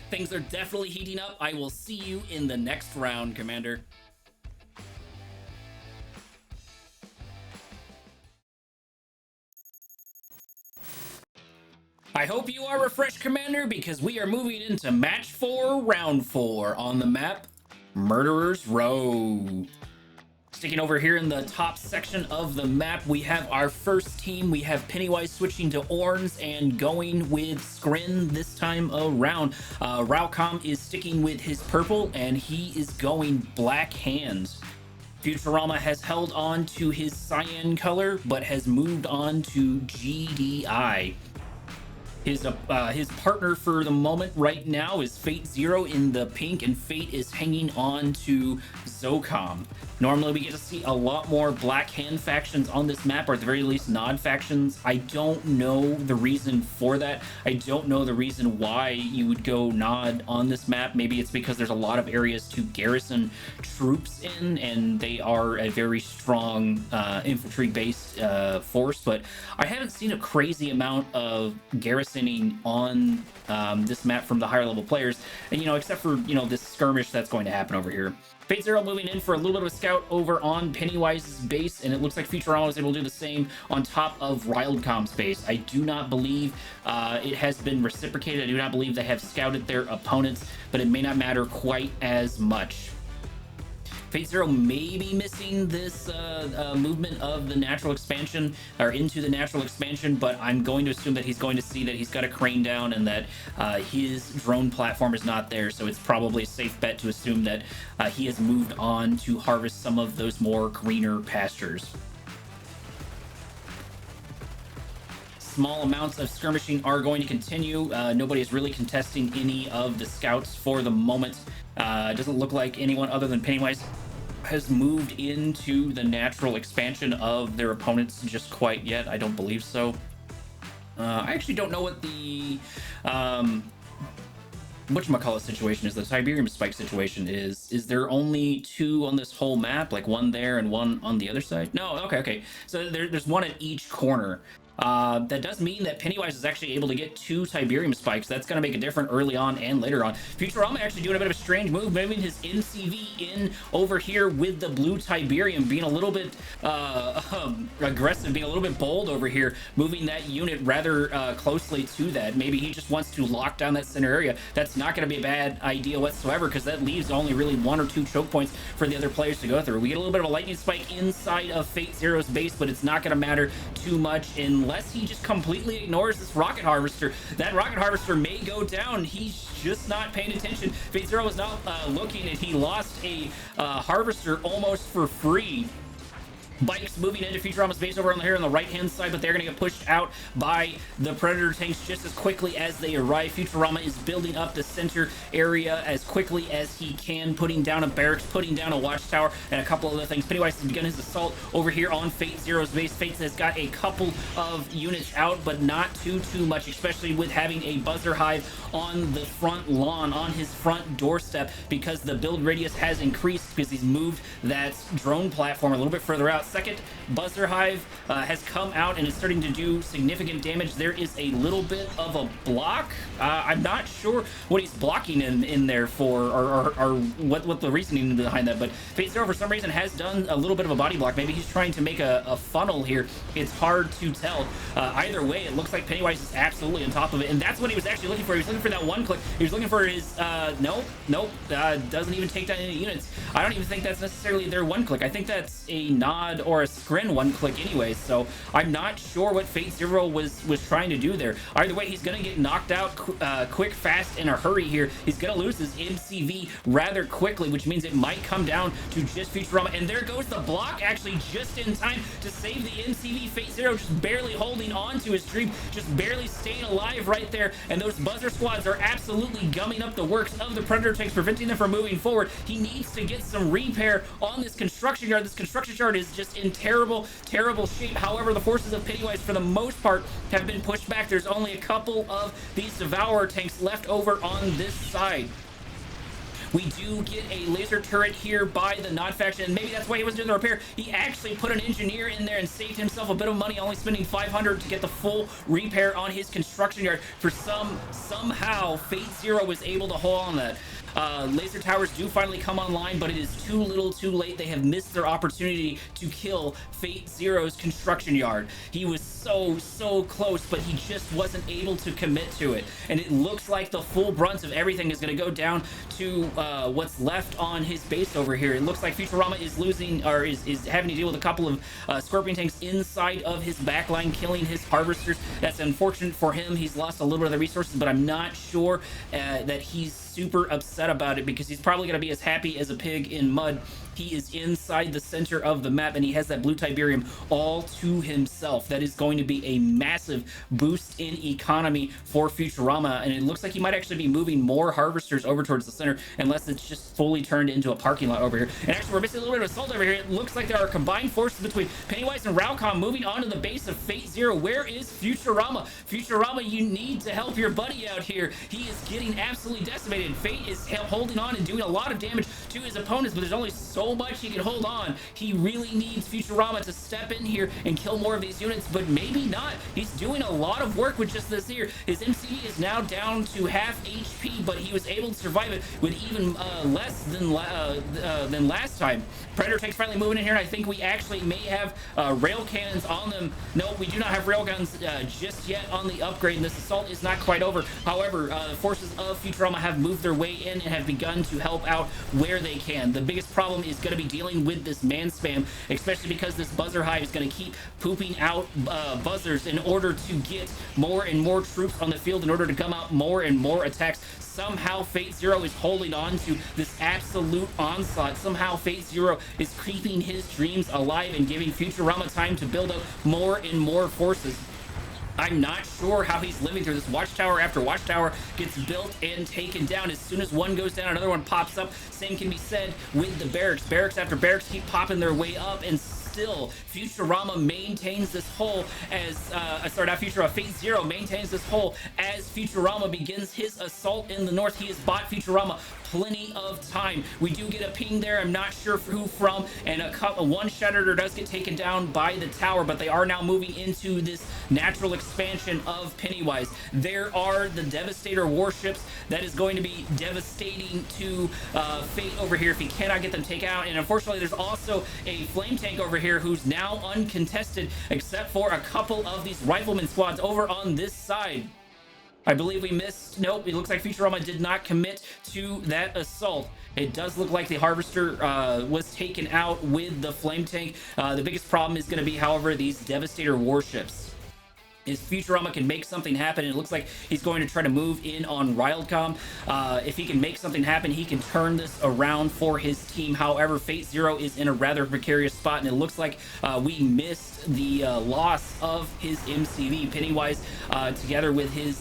Things are definitely heating up. I will see you in the next round, Commander. I hope you are refreshed, Commander, because we are moving into match 4, round 4 on the map, Murderer's Row. Sticking over here in the top section of the map, we have our first team. We have Pennywise switching to Orns and going with Scrin this time around. Rildcom is sticking with his purple, and he is going Black Hands. Futurama has held on to his cyan color, but has moved on to GDI. His partner for the moment right now is FateZero in the pink, and Fate is hanging on to Zocom. Normally we get to see a lot more Black Hand factions on this map, or at the very least Nod factions. I don't know the reason for that. I don't know the reason why you would go Nod on this map. Maybe it's because there's a lot of areas to garrison troops in, and they are a very strong infantry-based force, but I haven't seen a crazy amount of garrisoning on this map from the higher level players, and except for this skirmish that's going to happen over here. FateZero moving in for a little bit of a scout over on Pennywise's base, and it looks like Futurama was able to do the same on top of Rildcom's base. I do not believe it has been reciprocated. I do not believe they have scouted their opponents, but it may not matter quite as much. FateZero may be missing this movement of the natural expansion, or into the natural expansion, but I'm going to assume that he's going to see that he's got a crane down and that his drone platform is not there, so it's probably a safe bet to assume that he has moved on to harvest some of those more greener pastures. Small amounts of skirmishing are going to continue. Nobody is really contesting any of the scouts for the moment. It doesn't look like anyone other than Pennywise has moved into the natural expansion of their opponents just quite yet. I don't believe so. I actually don't know what the whatchamacallit situation is. The Tiberium spike situation is there only 2 on this whole map, like 1 there and 1 on the other side? No, okay. So there's 1 at each corner. That does mean that Pennywise is actually able to get 2 Tiberium spikes. That's going to make a difference early on and later on. Futurama actually doing a bit of a strange move, moving his NCV in over here with the blue Tiberium, being a little bit aggressive, being a little bit bold over here, moving that unit rather closely to that. Maybe he just wants to lock down that center area. That's not going to be a bad idea whatsoever, because that leaves only really 1 or 2 choke points for the other players to go through. We get a little bit of a lightning spike inside of FateZero's base, but it's not going to matter too much unless he just completely ignores this rocket harvester. That rocket harvester may go down. He's just not paying attention. FateZero was not looking, and he lost a harvester almost for free. Bikes moving into Futurama's base over here on the right-hand side, but they're going to get pushed out by the Predator tanks just as quickly as they arrive. Futurama is building up the center area as quickly as he can, putting down a barracks, putting down a watchtower, and a couple other things. Pennywise has begun his assault over here on FateZero's base. Fate has got a couple of units out, but not too much, especially with having a buzzer hive on the front lawn, on his front doorstep, because the build radius has increased because he's moved that drone platform a little bit further out. second. Buzzer Hive has come out and is starting to do significant damage. There is a little bit of a block. I'm not sure what he's blocking in there for, or what the reasoning behind that, but FateZero for some reason has done a little bit of a body block. Maybe he's trying to make a funnel here. It's hard to tell. Either way, it looks like Pennywise is absolutely on top of it, and that's what he was actually looking for. He was looking for that one click. He was looking for his nope, doesn't even take down any units. I don't even think that's necessarily their one click. I think that's a nod or a scrin one click anyway, so I'm not sure what FateZero was trying to do there. Either way, he's gonna get knocked out quick, fast, in a hurry here. He's gonna lose his MCV rather quickly, which means it might come down to just Futurama, and there goes the block actually just in time to save the MCV. FateZero just barely holding on to his dream, just barely staying alive right there, and those buzzer squads are absolutely gumming up the works of the Predator tanks, preventing them from moving forward. He needs to get some repair on this construction yard. This construction yard is just in terrible shape. However, the forces of Pennywise for the most part have been pushed back. There's only a couple of these Devourer tanks left over on this side. We do get a laser turret here by the Nod faction, and maybe that's why he wasn't doing the repair. He actually put an engineer in there and saved himself a bit of money, only spending 500 to get the full repair on his construction yard. For somehow FateZero was able to hold on that. Laser towers do finally come online, but it is too little too late. They have missed their opportunity to kill FateZero's construction yard. He was so close, but he just wasn't able to commit to it, and it looks like the full brunt of everything is going to go down to what's left on his base over here. It looks like Futurama is losing, or is having to deal with a couple of Scorpion tanks inside of his backline, killing his harvesters. That's unfortunate for him. He's lost a little bit of the resources, but I'm not sure that he's super upset about it, because he's probably going to be as happy as a pig in mud. He is inside the center of the map, and he has that blue Tiberium all to himself. That is going to be a massive boost in economy for Futurama, and it looks like he might actually be moving more harvesters over towards the center, unless it's just fully turned into a parking lot over here. And actually, we're missing a little bit of assault over here. It looks like there are combined forces between Pennywise and Rildcom moving onto the base of FateZero. Where is Futurama? Futurama, you need to help your buddy out here. He is getting absolutely decimated. Fate is holding on and doing a lot of damage to his opponents, but there's only so much he can hold on. He really needs Futurama to step in here and kill more of these units, but maybe not. He's doing a lot of work with just this here. His MCV is now down to half HP, but he was able to survive it with even less than last time. Predator tanks finally moving in here, and I think we actually may have rail cannons on them. No, we do not have rail guns just yet on the upgrade, and this assault is not quite over. However, the forces of Futurama have moved their way in and have begun to help out where they can. The biggest problem is going to be dealing with this man spam, especially because this buzzer hive is going to keep pooping out buzzers in order to get more and more troops on the field, in order to come out more and more attacks. Somehow FateZero is holding on to this absolute onslaught. Somehow FateZero is keeping his dreams alive and giving Futurama time to build up more and more forces. I'm not sure how he's living through this. Watchtower after watchtower gets built and taken down. As soon as one goes down, another one pops up. Same can be said with the barracks. Barracks after barracks keep popping their way up, and still Futurama maintains this hole as FateZero maintains this hole as Futurama begins his assault in the north. He has bought Futurama plenty of time. We do get a ping there. I'm not sure who from, and one Shedder does get taken down by the tower, but they are now moving into this natural expansion of Pennywise. There are the Devastator warships that is going to be devastating to Fate over here if he cannot get them taken out. And unfortunately, there's also a flame tank over here who's now uncontested, except for a couple of these rifleman squads over on this side. I believe we missed. Nope, it looks like Futurama did not commit to that assault. It does look like the harvester was taken out with the flame tank. The biggest problem is going to be, however, these Devastator warships. If Futurama can make something happen, and it looks like he's going to try to move in on Rildcom. If he can make something happen, he can turn this around for his team. However, FateZero is in a rather precarious spot, and it looks like we missed the loss of his MCV. Pennywise, together with his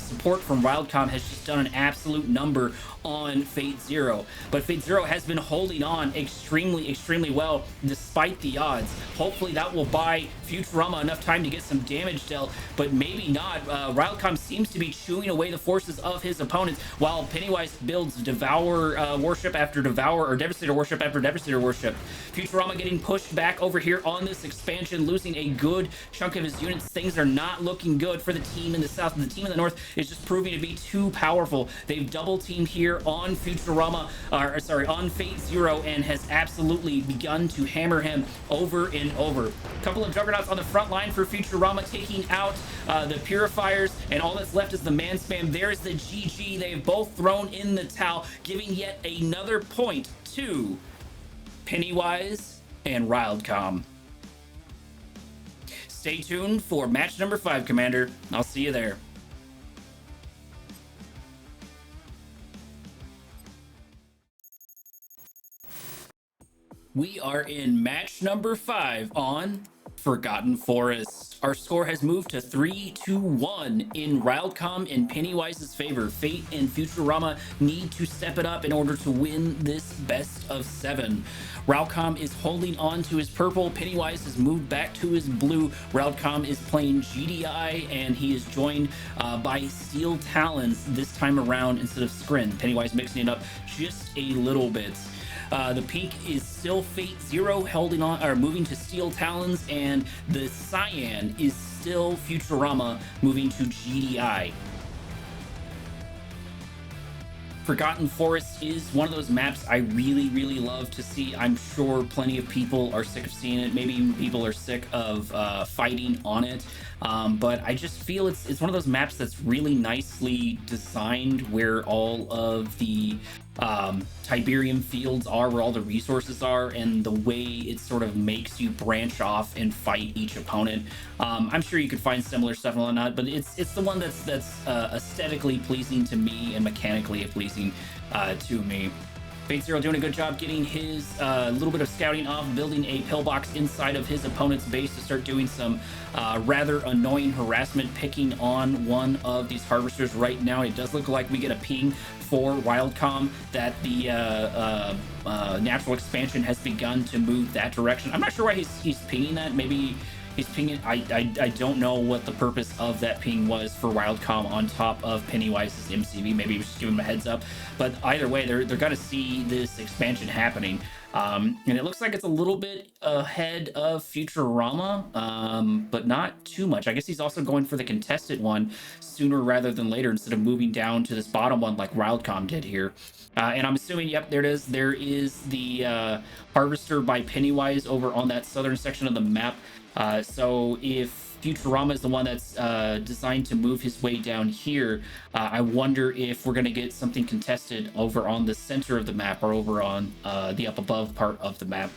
support from Rildcom, has just done an absolute number on FateZero. But FateZero has been holding on extremely well despite the odds. Hopefully that will buy Futurama enough time to get some damage dealt, but maybe not. Rildcom seems to be chewing away the forces of his opponents, while Pennywise builds Devour worship after Devour, or Devastator worship after Devastator worship. Futurama getting pushed back over here on this expansion, losing a good chunk of his units. Things are not looking good for the team in the south. The team in the north is just proving to be too powerful. They've double teamed here on Futurama, or sorry, on FateZero, and has absolutely begun to hammer him over and over. A couple of juggernauts on the front line for Futurama, taking out the purifiers, and all that's left is the man spam. There's the GG. They've both thrown in the towel, giving yet another point to Pennywise and Rildcom. Stay tuned for match number 5, Commander. I'll see you there. We are in match number 5 on Forgotten Forest. Our score has moved to 3-1 in Rildcom and Pennywise's favor. Fate and Futurama need to step it up in order to win this best of 7. Rildcom is holding on to his purple. Pennywise has moved back to his blue. Rildcom is playing GDI, and he is joined by Steel Talons this time around instead of Skrin. Pennywise mixing it up just a little bit. The pink is still FateZero, holding on, or moving to Steel Talons, and the cyan is still Futurama, moving to GDI. Forgotten Forest is one of those maps I really love to see. I'm sure plenty of people are sick of seeing it. Maybe even people are sick of fighting on it. But I just feel it's one of those maps that's really nicely designed, where all of the Tiberium fields are, where all the resources are, and the way it sort of makes you branch off and fight each opponent. I'm sure you could find similar stuff and whatnot, but it's the one that's aesthetically pleasing to me and mechanically pleasing to me. FateZero doing a good job getting his little bit of scouting off, building a pillbox inside of his opponent's base to start doing some rather annoying harassment, picking on one of these harvesters right now. It does look like we get a ping for Rildcom that the natural expansion has begun to move that direction. I'm not sure why he's pinging that. Maybe he's pinging. I don't know what the purpose of that ping was for Rildcom on top of Pennywise's MCV. Maybe he was just giving him a heads up. But either way, they're gonna see this expansion happening. And it looks like it's a little bit ahead of Futurama, but not too much. I guess he's also going for the contested one sooner rather than later, instead of moving down to this bottom one like Rildcom did here. And I'm assuming, yep, there it is. There is the Harvester by Pennywise over on that southern section of the map. So if Futurama is the one that's designed to move his way down here, I wonder if we're going to get something contested over on the center of the map, or over on the up above part of the map.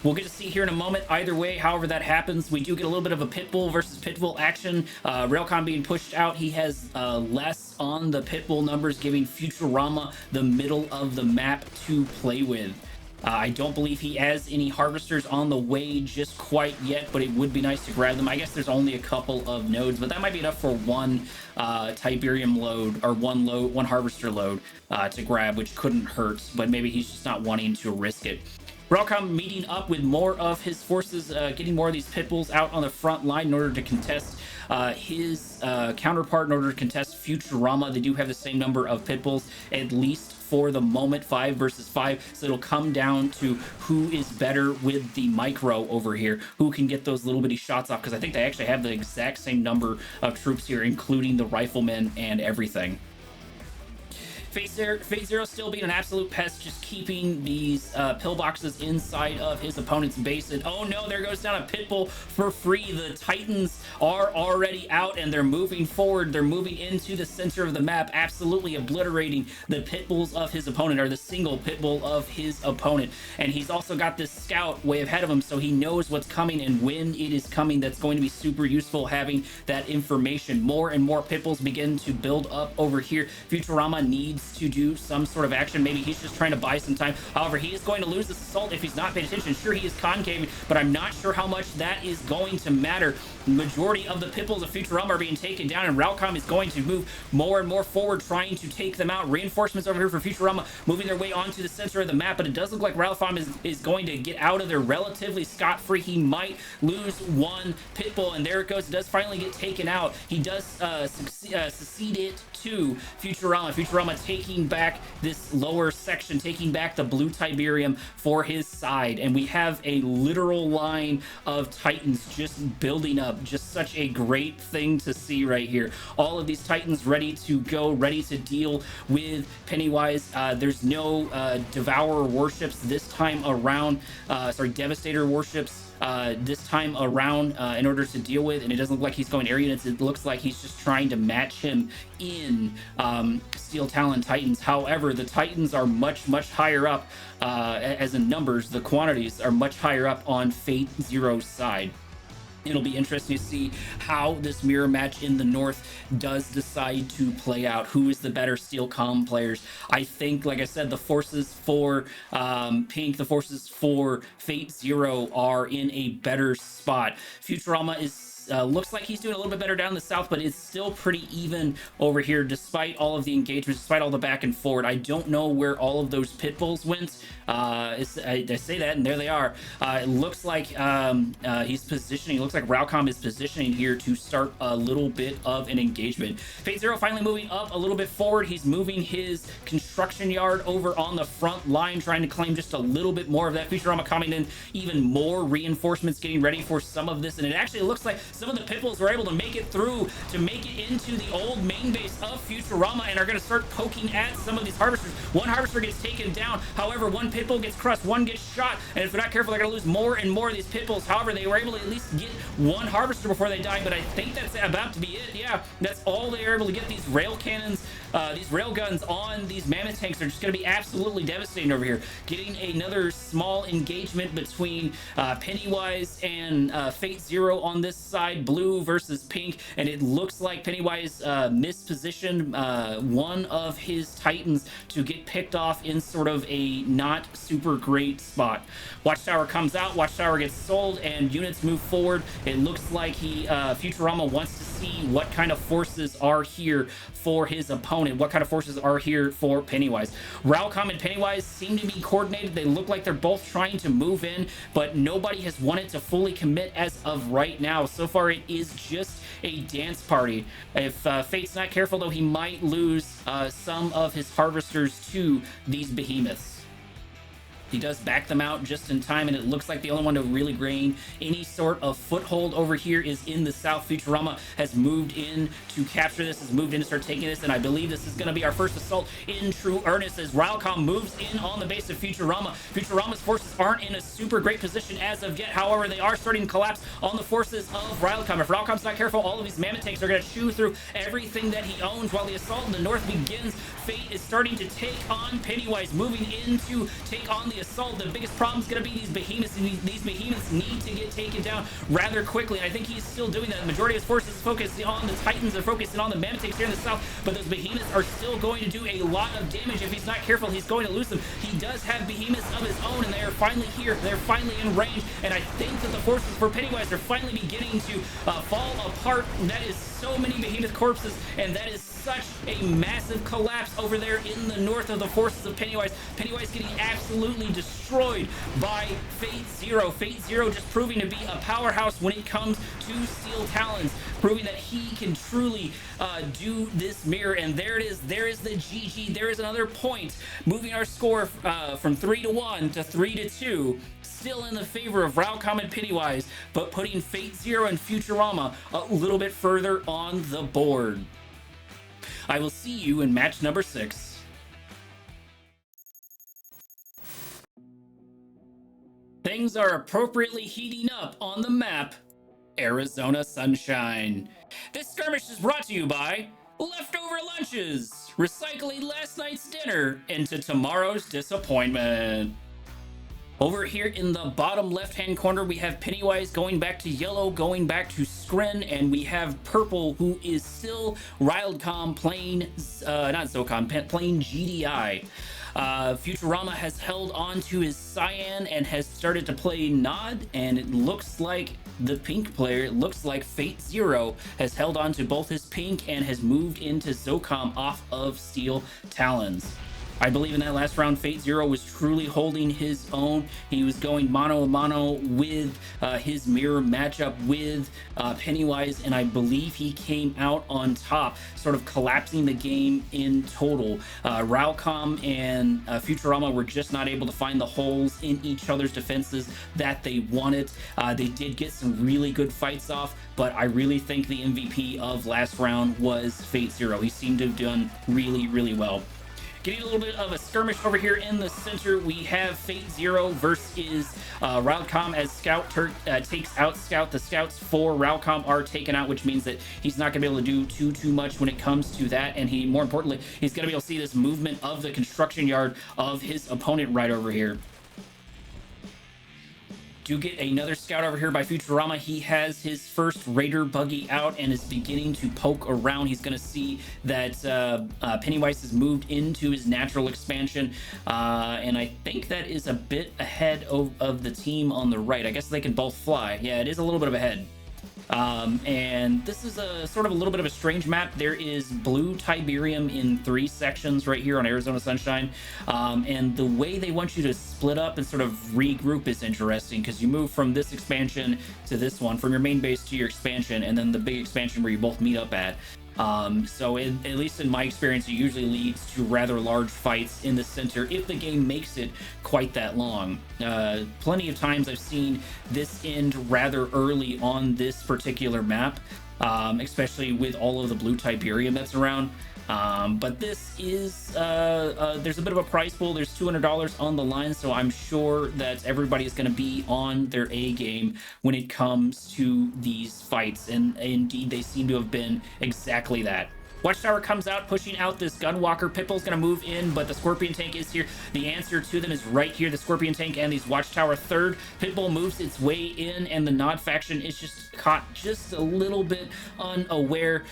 We'll get to see here in a moment. Either way, however that happens, we do get a little bit of a Pitbull versus Pitbull action. Rildcom being pushed out. He has less on the Pitbull numbers, giving Futurama the middle of the map to play with. I don't believe he has any harvesters on the way just quite yet, but it would be nice to grab them. I guess there's only a couple of nodes, but that might be enough for one Tiberium load, or one harvester load to grab, which couldn't hurt, but maybe he's just not wanting to risk it. Rildcom meeting up with more of his forces, getting more of these Pitbulls out on the front line in order to contest his counterpart, in order to contest Futurama. They do have the same number of Pitbulls, at least for the moment, 5 versus 5. So it'll come down to who is better with the micro over here, who can get those little bitty shots off, because I think they actually have the exact same number of troops here, including the riflemen and everything. FateZero still being an absolute pest, just keeping these pillboxes inside of his opponent's base. And oh no, there goes down a Pitbull for free. The Titans are already out, and they're moving forward. They're moving into the center of the map, absolutely obliterating the Pitbulls of his opponent, or the single Pitbull of his opponent. And he's also got this scout way ahead of him, so he knows what's coming and when it is coming. That's going to be super useful, having that information. More and more Pitbulls begin to build up over here. Futurama needs needs to do some sort of action. Maybe he's just trying to buy some time. However, he is going to lose this assault if he's not paying attention. Sure, he is concaving, but I'm not sure how much that is going to matter. The majority of the Pipples of Futurama are being taken down, and Rildcom is going to move more and more forward, trying to take them out. Reinforcements over here for Futurama moving their way onto the center of the map, but it does look like Rildcom is going to get out of there relatively scot-free. He might lose one Pitbull, and there it goes. It does finally get taken out. He does succeed it to Futurama. Futurama taking back this lower section, taking back the blue Tiberium for his side, and we have a literal line of Titans just building up. Just such a great thing to see right here. All of these Titans ready to go, ready to deal with Pennywise. There's no Devourer warships this time around. Devastator warships this time around in order to deal with, and it doesn't look like he's going air units. It looks like he's just trying to match him in Steel Talon Titans. However, the Titans are much higher up as in numbers. The quantities are much higher up on FateZero's side. It'll be interesting to see how this mirror match in the north does decide to play out. Who is the better Steel Calm players? I think, like I said, the forces for Pink, the forces for FateZero are in a better spot. Futurama is looks like he's doing a little bit better down in the south, but it's still pretty even over here despite all of the engagements, despite all the back and forward. I don't know where all of those pit bulls went. I say that, and there they are. It looks like he's positioning. It looks like Rildcom is positioning here to start a little bit of an engagement. FateZero finally moving up a little bit forward. He's moving his construction yard over on the front line, trying to claim just a little bit more of that. Futurama coming in, even more reinforcements getting ready for some of this, and it actually looks like some of the Pitbulls were able to make it through, to make it into the old main base of Futurama, and are going to start poking at some of these harvesters. One harvester gets taken down. However, one Pitbull gets crushed, one gets shot, and if they're not careful, they're going to lose more and more of these Pitbulls. However, they were able to at least get one harvester before they died, but I think that's about to be it. Yeah, that's all they were able to get. These rail cannons, these rail guns on these mammoth tanks are just going to be absolutely devastating over here. Getting another small engagement between Pennywise and FateZero on this side, blue versus pink, and it looks like Pennywise mispositioned one of his Titans to get picked off in sort of a not super great spot. Watchtower comes out, Watchtower gets sold, and units move forward. It looks like Futurama wants to see what kind of forces are here for his opponent, what kind of forces are here for Pennywise. Rildcom and Pennywise seem to be coordinated. They look like they're both trying to move in, but nobody has wanted to fully commit as of right now. So far, it is just a dance party. If Fate's not careful, though, he might lose some of his harvesters to these behemoths. He does back them out just in time, and it looks like the only one to really gain any sort of foothold over here is in the south. Futurama has moved in to capture this, has moved in to start taking this, and I believe this is going to be our first assault in true earnest as Rildcom moves in on the base of Futurama. Futurama's forces aren't in a super great position as of yet. However, they are starting to collapse on the forces of Rildcom. If Rildcom's not careful, all of these mammoth tanks are going to chew through everything that he owns while the assault in the north begins. Fate is starting to take on Pennywise, moving in to take on the assault. The biggest problem is going to be these behemoths, and these behemoths need to get taken down rather quickly, and I think he's still doing that. The majority of his forces is focusing on the Titans, are focusing on the mammoth tanks here in the south, but those behemoths are still going to do a lot of damage. If he's not careful, he's going to lose them. He does have behemoths of his own, and they are finally here. They're finally in range, and I think that the forces for Pennywise are finally beginning to fall apart. That is so many behemoth corpses, and that is such a massive collapse over there in the north of the forces of Pennywise. Pennywise getting absolutely destroyed by FateZero. FateZero just proving to be a powerhouse when it comes to Steel Talons, proving that he can truly do this mirror. And there it is. There is the GG. There is another point, moving our score from 3-1 to 3-2. Still in the favor of Rildcom and Pennywise, but putting FateZero and Futurama a little bit further on the board. I will see you in match number 6. Things are appropriately heating up on the map, Arizona Sunshine. This skirmish is brought to you by leftover lunches, recycling last night's dinner into tomorrow's disappointment. Over here in the bottom left-hand corner, we have Pennywise going back to yellow, going back to Scrin, and we have Purple, who is still Rildcom playing, not SOCOM, playing GDI. Futurama has held on to his Cyan and has started to play Nod, and it looks like the pink player, it looks like FateZero, has held on to both his pink and has moved into SOCOM off of Steel Talons. I believe in that last round, FateZero was truly holding his own. He was going mano-a-mano with his mirror matchup with Pennywise, and I believe he came out on top, sort of collapsing the game in total. Rildcom and Futurama were just not able to find the holes in each other's defenses that they wanted. They did get some really good fights off, but I really think the MVP of last round was FateZero. He seemed to have done really, really well. Getting a little bit of a skirmish over here in the center, we have FateZero versus Rildcom as Scout takes out Scout. The Scouts for Rildcom are taken out, which means that he's not going to be able to do too much when it comes to that, and more importantly, he's going to be able to see this movement of the construction yard of his opponent right over here. Do get another scout over here by Futurama. He has his first Raider buggy out and is beginning to poke around. He's going to see that Pennywise has moved into his natural expansion, and I think that is a bit ahead of the team on the right. I guess they can both fly. Yeah, it is a little bit of ahead. And this is a sort of a little bit of a strange map. There is blue Tiberium in 3 sections right here on Arizona Sunshine, and the way they want you to split up and sort of regroup is interesting, because you move from this expansion to this one, from your main base to your expansion, and then the big expansion where you both meet up at. So at least in my experience, it usually leads to rather large fights in the center if the game makes it quite that long. Plenty of times I've seen this end rather early on this particular map, especially with all of the blue Tiberium that's around. But this is, there's a bit of a price pool. There's $200 on the line, so I'm sure that everybody is going to be on their A game when it comes to these fights, and indeed they seem to have been exactly that. Watchtower comes out, pushing out this Gunwalker. Pitbull's going to move in, but the Scorpion Tank is here. The answer to them is right here, the Scorpion Tank and these Watchtower third. Pitbull moves its way in, and the Nod faction is just caught just a little bit unaware.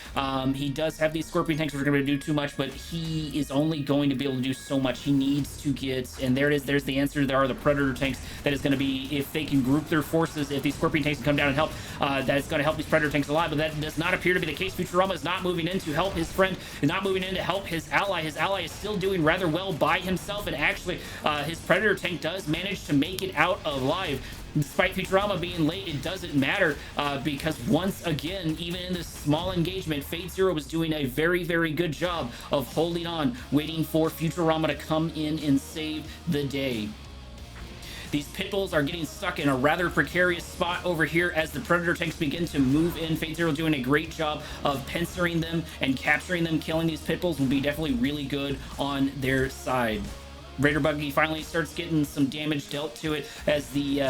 He does have these Scorpion Tanks, which are going to do too much, but he is only going to be able to do so much. He needs to get, and there it is, there's the answer. There are the Predator Tanks. That is going to be, if they can group their forces, if these Scorpion Tanks can come down and help, that is going to help these Predator Tanks a lot, but that does not appear to be the case. Futurama is not moving in to help his friend, is not moving in to help his ally. His ally is still doing rather well by himself, and actually his Predator Tank does manage to make it out alive. Despite Futurama being late, it doesn't matter, because once again, even in this small engagement, FateZero was doing a very, very good job of holding on, waiting for Futurama to come in and save the day. These Pitbulls are getting stuck in a rather precarious spot over here as the Predator Tanks begin to move in. FateZero doing a great job of pincering them and capturing them. Killing these Pitbulls will be definitely really good on their side. Raider Buggy finally starts getting some damage dealt to it as the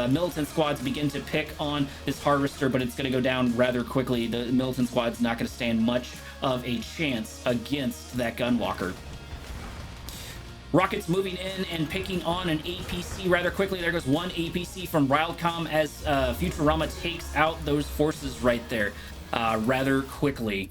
Militant Squads begin to pick on this Harvester, but it's going to go down rather quickly. The Militant Squad's not going to stand much of a chance against that Gunwalker. Rockets moving in and picking on an APC rather quickly. There goes one APC from Rildcom as Futurama takes out those forces right there rather quickly.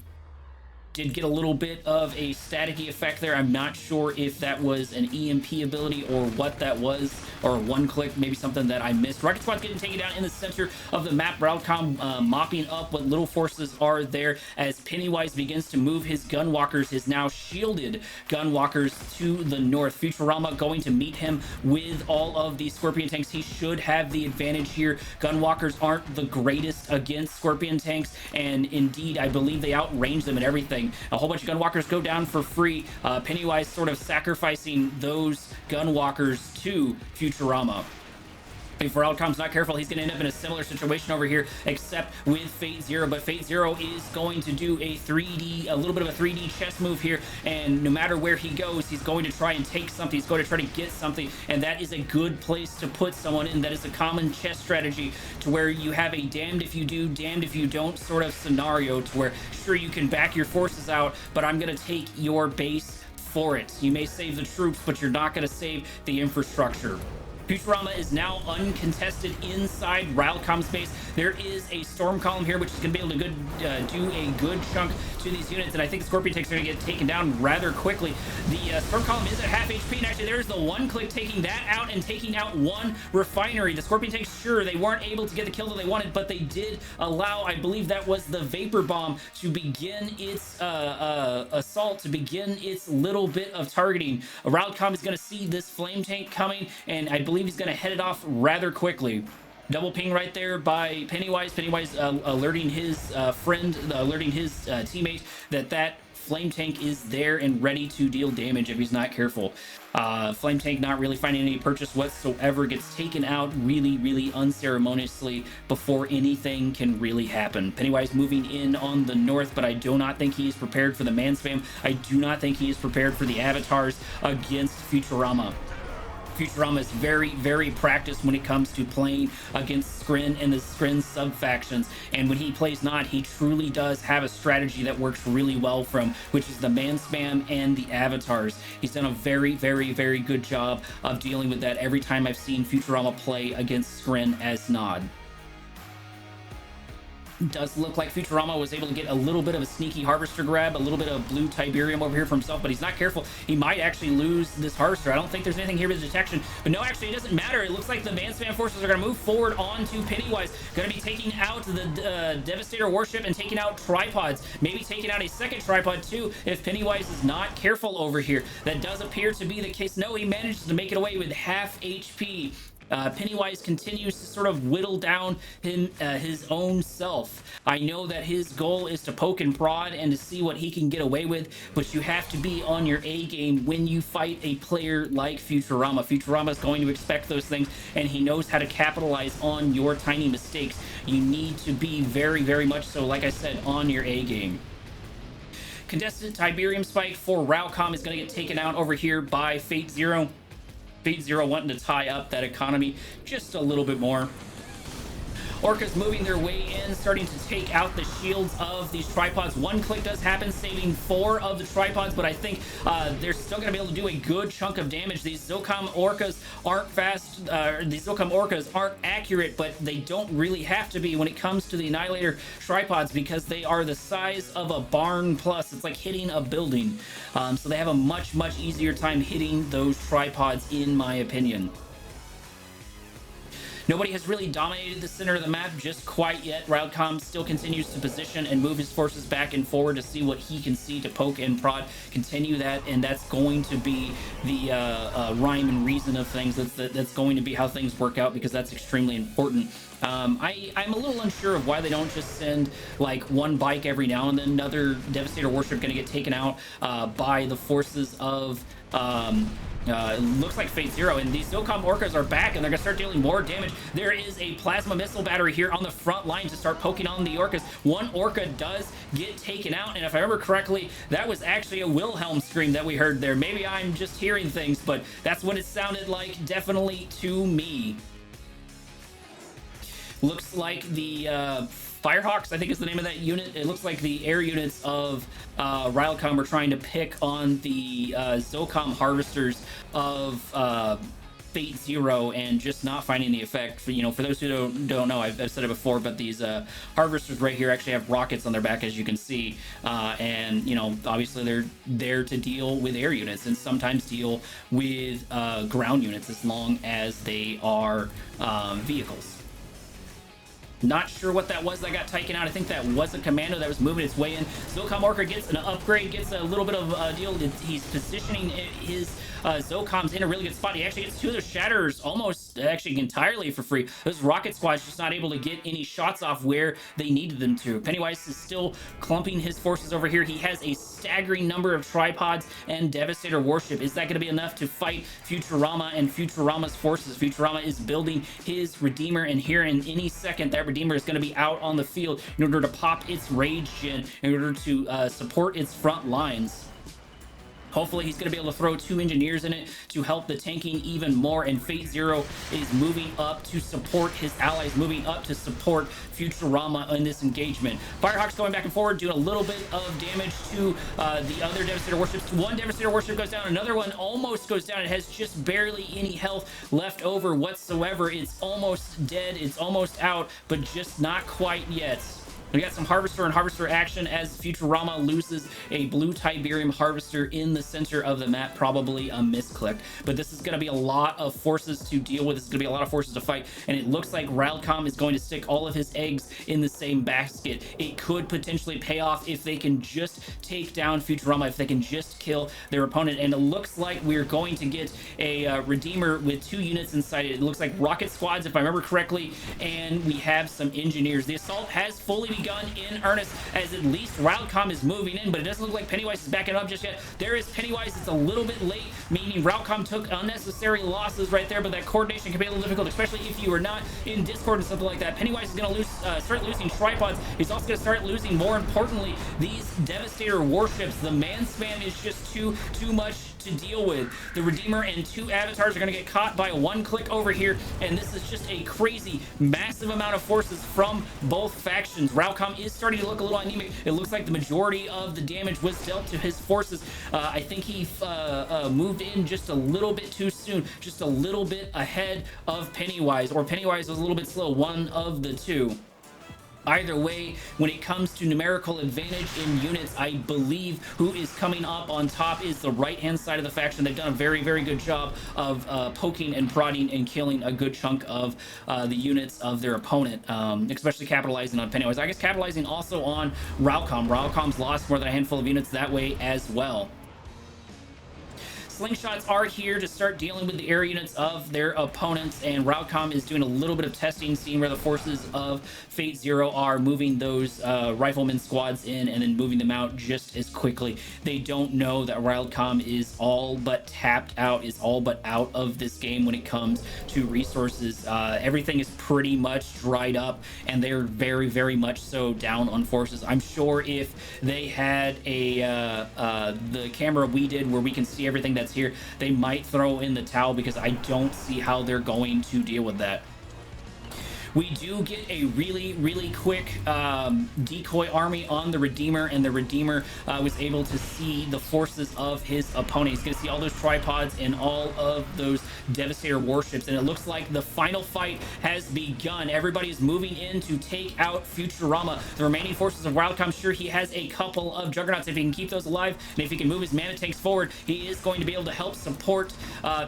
Did get a little bit of a staticky effect there. I'm not sure if that was an EMP ability or what that was, or one click, maybe something that I missed. Rocket Squad's getting taken down in the center of the map. Rildcom mopping up what little forces are there as Pennywise begins to move his Gunwalkers, his now shielded Gunwalkers, to the north. Futurama going to meet him with all of these Scorpion Tanks. He should have the advantage here. Gunwalkers aren't the greatest against Scorpion Tanks, and indeed, I believe they outrange them and everything. A whole bunch of Gunwalkers go down for free. Pennywise sort of sacrificing those Gunwalkers to Futurama. If Rildcom's not careful, he's going to end up in a similar situation over here, except with FateZero. But FateZero is going to do a little bit of a 3D chess move here, and no matter where he goes, he's going to try and take something. He's going to try to get something, and that is a good place to put someone in. That is a common chess strategy, to where you have a damned if you do, damned if you don't sort of scenario, to where, sure, you can back your forces out, but I'm going to take your base for it. You may save the troops, but you're not going to save the infrastructure. Futurama is now uncontested inside Rildcom's base. There is a storm column here, which is going to be able to do a good chunk to these units, and I think Scorpion Tank's going to get taken down rather quickly. The storm column is at half HP, and actually there's the one click taking that out and taking out one refinery. The Scorpion Tanks, sure, they weren't able to get the kill that they wanted, but they did allow, I believe that was the Vapor Bomb, to begin its assault, to begin its little bit of targeting. Rildcom is going to see this Flame Tank coming, and I believe he's going to head it off rather quickly. Double ping right there by Pennywise. Pennywise alerting his friend, alerting his teammate that Flame Tank is there and ready to deal damage if he's not careful. Flame Tank not really finding any purchase whatsoever, gets taken out really unceremoniously before anything can really happen. Pennywise moving in on the north, but I do not think he is prepared for the man spam. I do not think he is prepared for the avatars against Futurama. Futurama is very practiced when it comes to playing against Skrin and the Skrin sub-factions, and when he plays not, he truly does have a strategy that works really well for him, which is the man spam and the avatars. He's done a very good job of dealing with that every time I've seen Futurama play against Skrin as Nod. Does look like Futurama was able to get a little bit of a sneaky harvester grab, a little bit of blue Tiberium over here for himself, but he's not careful. He might actually lose this harvester. I don't think there's anything here with detection, but no, actually it doesn't matter. It looks like the man spam forces are going to move forward onto Pennywise, going to be taking out the Devastator warship and taking out tripods, maybe taking out a second tripod too if Pennywise is not careful over here. That does appear to be the case. No, he manages to make it away with half HP. Pennywise continues to sort of whittle down his own self. I know that his goal is to poke and prod and to see what he can get away with, but you have to be on your A game when you fight a player like Futurama. Futurama is going to expect those things, and he knows how to capitalize on your tiny mistakes. You need to be very much so, like I said, on your A game. Contested Tiberium Spike for Rildcom is going to get taken out over here by FateZero. FateZero wanting to tie up that economy just a little bit more. Orcas moving their way in, starting to take out the shields of these tripods. One click does happen, saving 4 of the tripods, but I think they're still going to be able to do a good chunk of damage. These Zocom Orcas aren't fast, these Zocom Orcas aren't accurate, but they don't really have to be when it comes to the Annihilator tripods because they are the size of a barn plus. It's like hitting a building. So they have a much easier time hitting those tripods, in my opinion. Nobody has really dominated the center of the map just quite yet. Rildcom still continues to position and move his forces back and forward to see what he can see to poke and prod. Continue that, and that's going to be the rhyme and reason of things. That's going to be how things work out, because that's extremely important. I'm a little unsure of why they don't just send like one bike every now and then. Another Devastator warship going to get taken out by the forces of looks like FateZero, and these Zocom Orcas are back, and they're gonna start dealing more damage. There is a plasma missile battery here on the front line to start poking on the Orcas. One Orca does get taken out, and if I remember correctly, that was actually a Wilhelm scream that we heard there. Maybe I'm just hearing things, but that's what it sounded like, definitely to me. Looks like the Firehawks, I think is the name of that unit. It looks like the air units of Rildcom are trying to pick on the Zocom harvesters of FateZero and just not finding the effect. For those who don't know, I've said it before, but these harvesters right here actually have rockets on their back, as you can see, and obviously they're there to deal with air units and sometimes deal with ground units as long as they are vehicles. Not sure what that was that got taken out. I think that was a commando that was moving its way in. Zocom Orca gets an upgrade, gets a little bit of a deal. He's positioning his Zocoms in a really good spot. He actually gets 2 of the Shatterers almost actually entirely for free. Those rocket squads just not able to get any shots off where they needed them to. Pennywise is still clumping his forces over here. He has a staggering number of tripods and Devastator warship. Is that going to be enough to fight Futurama and Futurama's forces? Futurama is building his Redeemer, and here in any second that Redeemer is going to be out on the field in order to pop its rage gen, in order to support its front lines. Hopefully he's going to be able to throw 2 engineers in it to help the tanking even more, and FateZero is moving up to support his allies, moving up to support Futurama in this engagement. Firehawk's going back and forward, doing a little bit of damage to the other Devastator warships. One Devastator warship goes down, another one almost goes down. It has just barely any health left over whatsoever. It's almost dead, it's almost out, but just not quite yet. We got some Harvester and Harvester action as Futurama loses a blue Tiberium Harvester in the center of the map. Probably a misclick, but this is going to be a lot of forces to deal with. This is going to be a lot of forces to fight, and it looks like Rildcom is going to stick all of his eggs in the same basket. It could potentially pay off if they can just take down Futurama, if they can just kill their opponent, and it looks like we're going to get a Redeemer with 2 units inside it. It looks like rocket squads, if I remember correctly, and we have some engineers. The assault has fully begun in earnest, as at least Rildcom is moving in, but it doesn't look like Pennywise is backing up just yet. There is Pennywise. It's a little bit late, meaning Rildcom took unnecessary losses right there, but that coordination can be a little difficult, especially if you are not in Discord and something like that. Pennywise is going to start losing tripods. He's also going to start losing, more importantly, these Devastator warships. The man spam is just too much to deal with. The Redeemer and 2 avatars are going to get caught by 1 click over here, and this is just a crazy, massive amount of forces from both factions. Rildcom is starting to look a little anemic. It looks like the majority of the damage was dealt to his forces. I think he moved in just a little bit too soon, just a little bit ahead of Pennywise, or Pennywise was a little bit slow, one of the two. Either way, when it comes to numerical advantage in units, I believe who is coming up on top is the right-hand side of the faction. They've done a very, very good job of poking and prodding and killing a good chunk of the units of their opponent, especially capitalizing on Pennywise. I guess capitalizing also on Rildcom. Rildcom's lost more than a handful of units that way as well. Slingshots are here to start dealing with the air units of their opponents, and Rildcom is doing a little bit of testing, seeing where the forces of FateZero are, moving those rifleman squads in and then moving them out just as quickly. They don't know that Rildcom is all but tapped out, is all but out of this game when it comes to resources. Everything is pretty much dried up, and they're very, very much so down on forces. I'm sure if they had the camera we did where we can see everything that's here, they might throw in the towel, because I don't see how they're going to deal with that. We do get a really, really quick decoy army on the Redeemer, and the Redeemer was able to see the forces of his opponent. He's going to see all those tripods and all of those Devastator warships, and it looks like the final fight has begun. Everybody is moving in to take out Futurama. The remaining forces of Rildcom, sure, he has a couple of Juggernauts. If he can keep those alive, and if he can move his mana tanks forward, he is going to be able to help support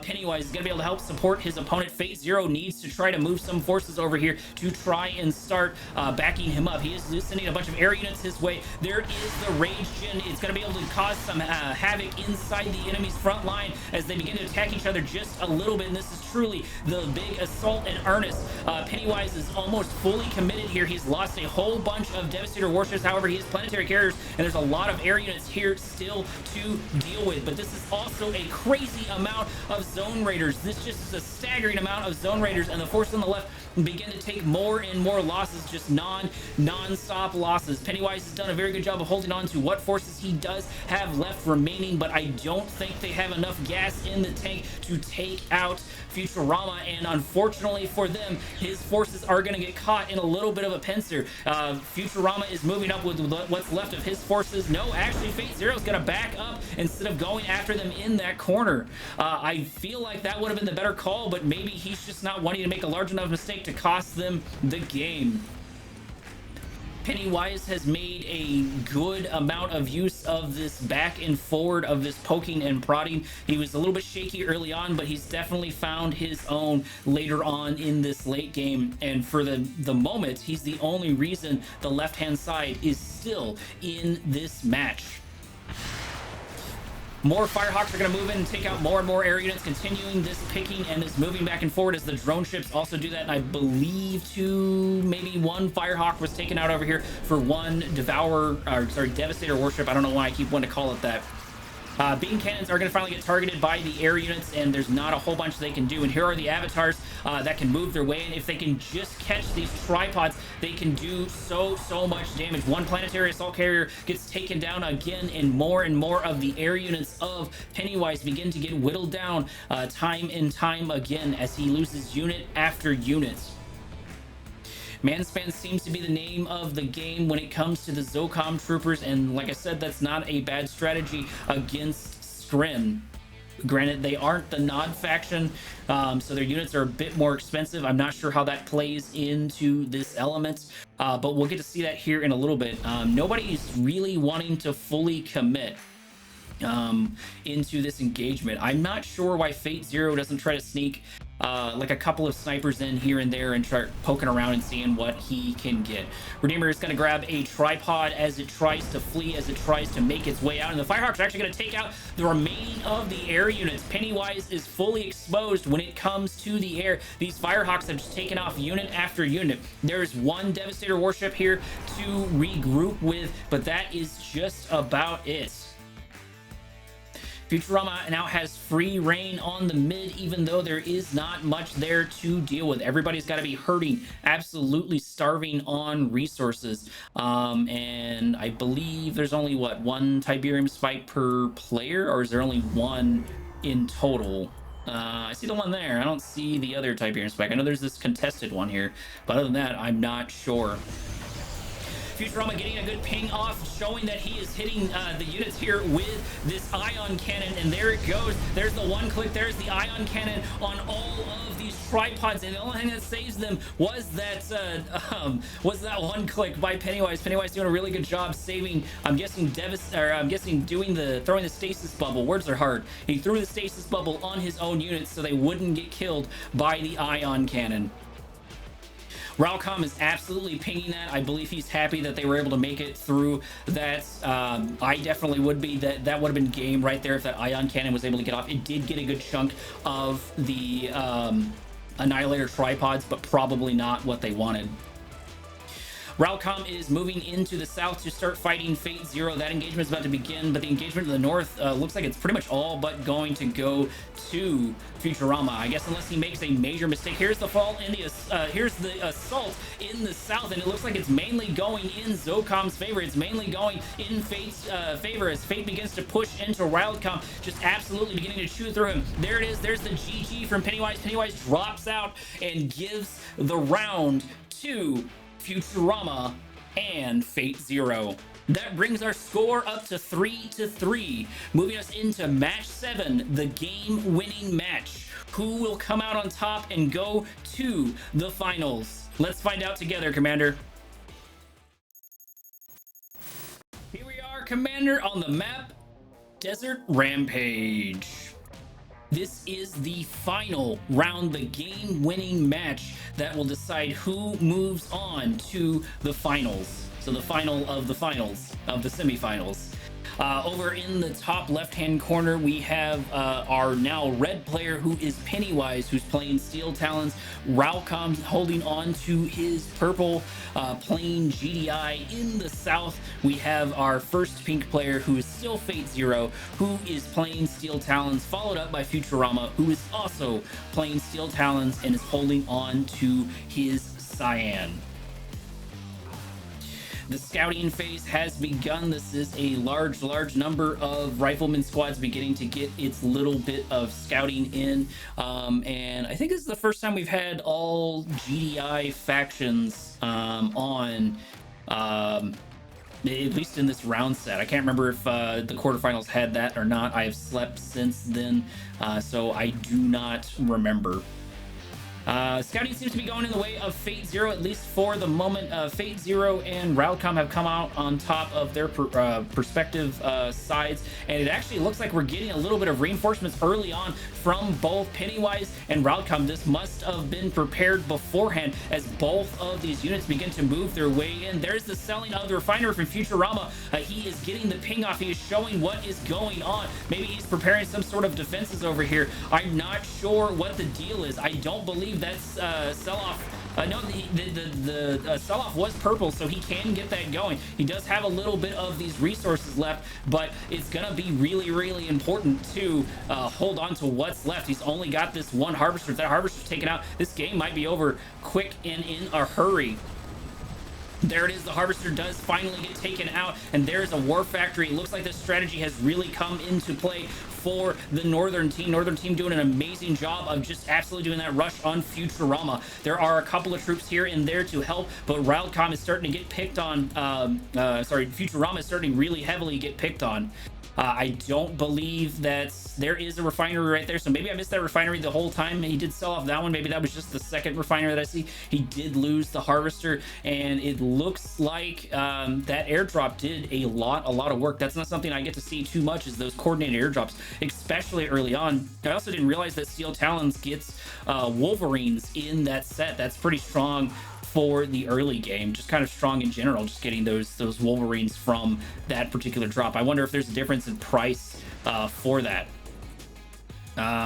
Pennywise. He's going to be able to help support his opponent. FateZero needs to try to move some forces over here to try and start backing him up. He is sending a bunch of air units his way. There is the Rage Gen. It's going to be able to cause some havoc inside the enemy's front line as they begin to attack each other just a little bit, and this is truly the big assault in earnest. Pennywise is almost fully committed here. He's lost a whole bunch of Devastator warships. However, he has planetary carriers, and there's a lot of air units here still to deal with, but this is also a crazy amount of Zone Raiders. This just is a staggering amount of Zone Raiders, and the force on the left begin to take more and more losses, just non-stop losses. Pennywise has done a very good job of holding on to what forces he does have left remaining, but I don't think they have enough gas in the tank to take out Futurama, and unfortunately for them, his forces are going to get caught in a little bit of a pincer. Futurama is moving up with what's left of his forces. No, actually, FateZero is going to back up instead of going after them in that corner. I feel like that would have been the better call, but maybe he's just not wanting to make a large enough mistake to cost them the game. Pennywise has made a good amount of use of this back and forward, of this poking and prodding. He was a little bit shaky early on, but he's definitely found his own later on in this late game, and for the moment, he's the only reason the left-hand side is still in this match. More Firehawks are going to move in and take out more and more air units, continuing this picking and this moving back and forward as the drone ships also do that. And I believe maybe one Firehawk was taken out over here for one Devastator warship. I don't know why I keep wanting to call it that. Beam cannons are going to finally get targeted by the air units, and there's not a whole bunch they can do. And here are the avatars that can move their way, and if they can just catch these tripods, they can do so much damage. One planetary assault carrier gets taken down again, and more of the air units of Pennywise begin to get whittled down time and time again as he loses unit after unit. Manspan seems to be the name of the game when it comes to the Zocom troopers, and like I said, that's not a bad strategy against Scrim. Granted, they aren't the Nod faction, so their units are a bit more expensive. I'm not sure how that plays into this element, but we'll get to see that here in a little bit. Nobody's really wanting to fully commit into this engagement. I'm not sure why FateZero doesn't try to sneak like a couple of snipers in here and there and start poking around and seeing what he can get. Redeemer is going to grab a tripod as it tries to flee, as it tries to make its way out, and the Firehawks are actually going to take out the remaining of the air units. Pennywise is fully exposed when it comes to the air. These Firehawks have just taken off unit after unit. There's one Devastator warship here to regroup with, but that is just about it. Futurama now has free reign on the mid, even though there is not much there to deal with. Everybody's got to be hurting, absolutely starving on resources. And I believe there's only, what, one Tiberium spike per player, or is there only one in total? I see the one there. I don't see the other Tiberium spike. I know there's this contested one here, but other than that, I'm not sure. Futurama getting a good ping off, showing that he is hitting the units here with this ion cannon, and there it goes. There's the one click. There's the ion cannon on all of these tripods, and the only thing that saves them was that one click by Pennywise. Pennywise doing a really good job saving. I'm guessing throwing the stasis bubble. Words are hard. He threw the stasis bubble on his own units so they wouldn't get killed by the ion cannon. Rildcom is absolutely pinging that. I believe he's happy that they were able to make it through that. I definitely would be. That would have been game right there if that ion cannon was able to get off. It did get a good chunk of the Annihilator tripods, but probably not what they wanted. Rildcom is moving into the south to start fighting FateZero. That engagement is about to begin, but the engagement to the north looks like it's pretty much all but going to go to Futurama. I guess unless he makes a major mistake. Here's the fall in the here's the assault in the south, and it looks like it's mainly going in Zocom's favor. It's mainly going in Fate's favor as Fate begins to push into Rildcom, just absolutely beginning to chew through him. There it is. There's the GG from Pennywise. Pennywise drops out and gives the round to Futurama and FateZero. That brings our score up to 3-3, moving us into match 7, the game-winning match. Who will come out on top and go to the finals? Let's find out together, Commander. Here we are, Commander, on the map, Desert Rampage. This is the final round, the game-winning match that will decide who moves on to the finals. So the final of the finals, of the semifinals. Over in the top left-hand corner, we have our now red player, who is Pennywise, who's playing Steel Talons. Rildcom holding on to his purple plain GDI. In the south, we have our first pink player, who is still FateZero, who is playing Steel Talons, followed up by Futurama, who is also playing Steel Talons and is holding on to his cyan. The scouting phase has begun. This is a large number of rifleman squads beginning to get its little bit of scouting in. And I think this is the first time we've had all GDI factions on, at least in this round set. I can't remember if the quarterfinals had that or not. I have slept since then, so I do not remember. Scouting seems to be going in the way of FateZero, at least for the moment. FateZero and Rildcom have come out on top of their respective sides, and it actually looks like we're getting a little bit of reinforcements early on from both Pennywise and Rildcom. This must have been prepared beforehand as both of these units begin to move their way in. There's the selling of the refiner from Futurama. He is getting the ping off. He is showing what is going on. Maybe he's preparing some sort of defenses over here. I'm not sure what the deal is. I don't believe that's sell-off No, the sell-off was purple, so he can get that going. He does have a little bit of these resources left, but it's gonna be really, really important to hold on to what's left. He's only got this one harvester. If that harvester's taken out, this game might be over quick and in a hurry. There it is. The harvester does finally get taken out, and there's a war factory. It looks like this strategy has really come into play for the Northern team. Northern team doing an amazing job of just absolutely doing that rush on Futurama. There are a couple of troops here and there to help, but Rildcom is starting to get picked on. Futurama is starting to really heavily get picked on. I don't believe that there is a refinery right there, so maybe I missed that refinery the whole time. He did sell off that one. Maybe that was just the second refinery that I see. He did lose the harvester, and it looks like that airdrop did a lot of work. That's not something I get to see too much, is those coordinated airdrops, especially early on. I also didn't realize that Steel Talons gets Wolverines in that set. That's pretty strong for the early game, just kind of strong in general, just getting those Wolverines from that particular drop. I wonder if there's a difference in price for that.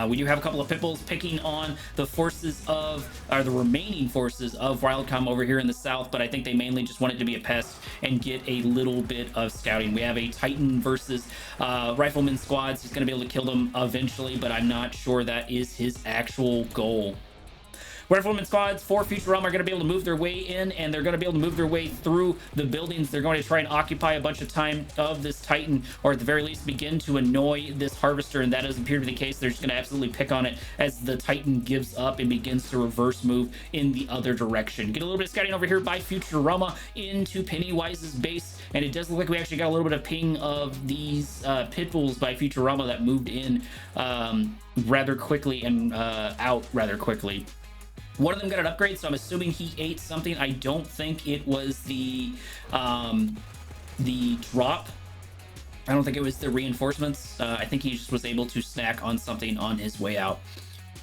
We do have a couple of Pipples picking on the forces of, or the remaining forces of Rildcom over here in the south, but I think they mainly just wanted to be a pest and get a little bit of scouting. We have a Titan versus Rifleman squads. He's going to be able to kill them eventually, but I'm not sure that is his actual goal. Rifleman squads for Futurama are going to be able to move their way in, and they're going to be able to move their way through the buildings. They're going to try and occupy a bunch of time of this Titan, or at the very least begin to annoy this harvester, and that doesn't appear to be the case. They're just going to absolutely pick on it as the Titan gives up and begins to reverse move in the other direction. Get a little bit of scouting over here by Futurama into Pennywise's base, and it does look like we actually got a little bit of ping of these pit bulls by Futurama that moved in rather quickly and out rather quickly. One of them got an upgrade, so I'm assuming he ate something. I don't think it was the drop. I don't think it was the reinforcements. I think he just was able to snack on something on his way out.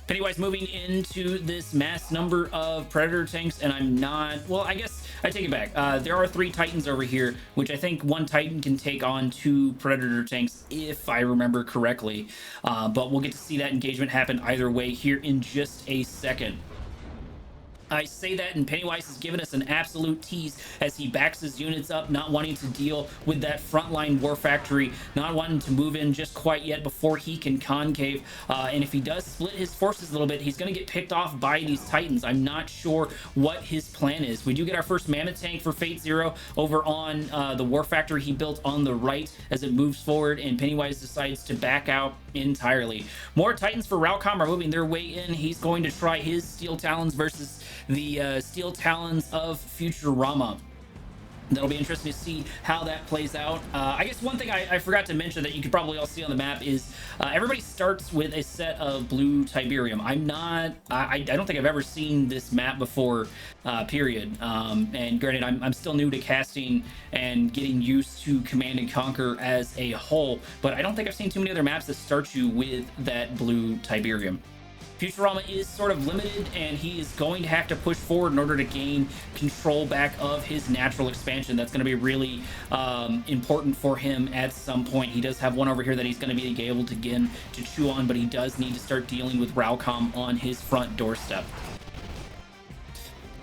Pennywise moving into this mass number of Predator tanks, and I'm not... Well, I guess I take it back. There are 3 Titans over here, which I think one Titan can take on 2 Predator tanks, if I remember correctly. But we'll get to see that engagement happen either way here in just a second. I say that, and Pennywise has given us an absolute tease as he backs his units up, not wanting to deal with that frontline war factory, not wanting to move in just quite yet before he can concave. And if he does split his forces a little bit, he's going to get picked off by these Titans. I'm not sure what his plan is. We do get our first Mammoth tank for FateZero over on the war factory he built on the right as it moves forward, and Pennywise decides to back out entirely. More Titans for Rildcom are moving their way in. He's going to try his Steel Talons versus the Steel Talons of Futurama. That'll be interesting to see how that plays out. I guess one thing I forgot to mention that you could probably all see on the map is everybody starts with a set of blue Tiberium. I don't think I've ever seen this map before, period. And granted, I'm still new to casting and getting used to Command and Conquer as a whole, but I don't think I've seen too many other maps that start you with that blue Tiberium. Futurama is sort of limited, and he is going to have to push forward in order to gain control back of his natural expansion. That's going to be really important for him at some point. He does have one over here that he's going to be able to begin to chew on, but he does need to start dealing with Rildcom on his front doorstep.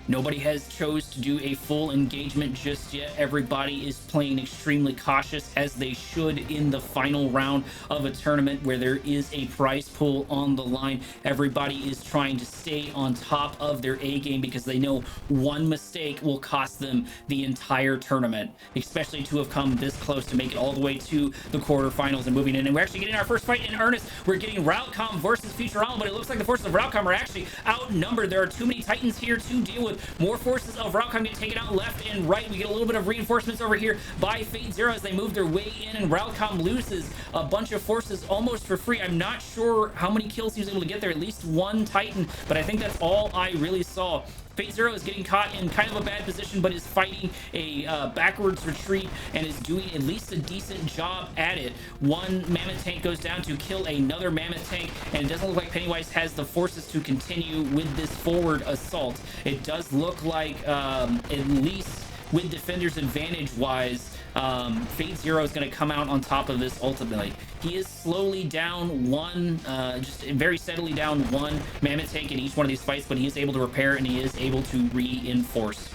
Nobody has chose to do a full engagement just yet. Everybody is playing extremely cautious, as they should in the final round of a tournament where there is a prize pool on the line. Everybody is trying to stay on top of their A game because they know one mistake will cost them the entire tournament, especially to have come this close to make it all the way to the quarterfinals and moving in. And we're actually getting our first fight in earnest. We're getting Rildcom versus Futurama, but it looks like the forces of Rildcom are actually outnumbered. There are too many Titans here to deal with. More forces of Rildcom get taken out left and right. We get a little bit of reinforcements over here by FateZero as they move their way in, and Rildcom loses a bunch of forces almost for free. I'm not sure how many kills he was able to get there. At least 1 Titan, but I think that's all I really saw. FateZero is getting caught in kind of a bad position, but is fighting a backwards retreat and is doing at least a decent job at it. One Mammoth tank goes down to kill another Mammoth tank, and it doesn't look like Pennywise has the forces to continue with this forward assault. It does look like, at least with defenders advantage-wise, FateZero is going to come out on top of this ultimately. he is slowly down one, just very steadily down one mammoth tank in each one of these fights, but he is able to repair and he is able to reinforce.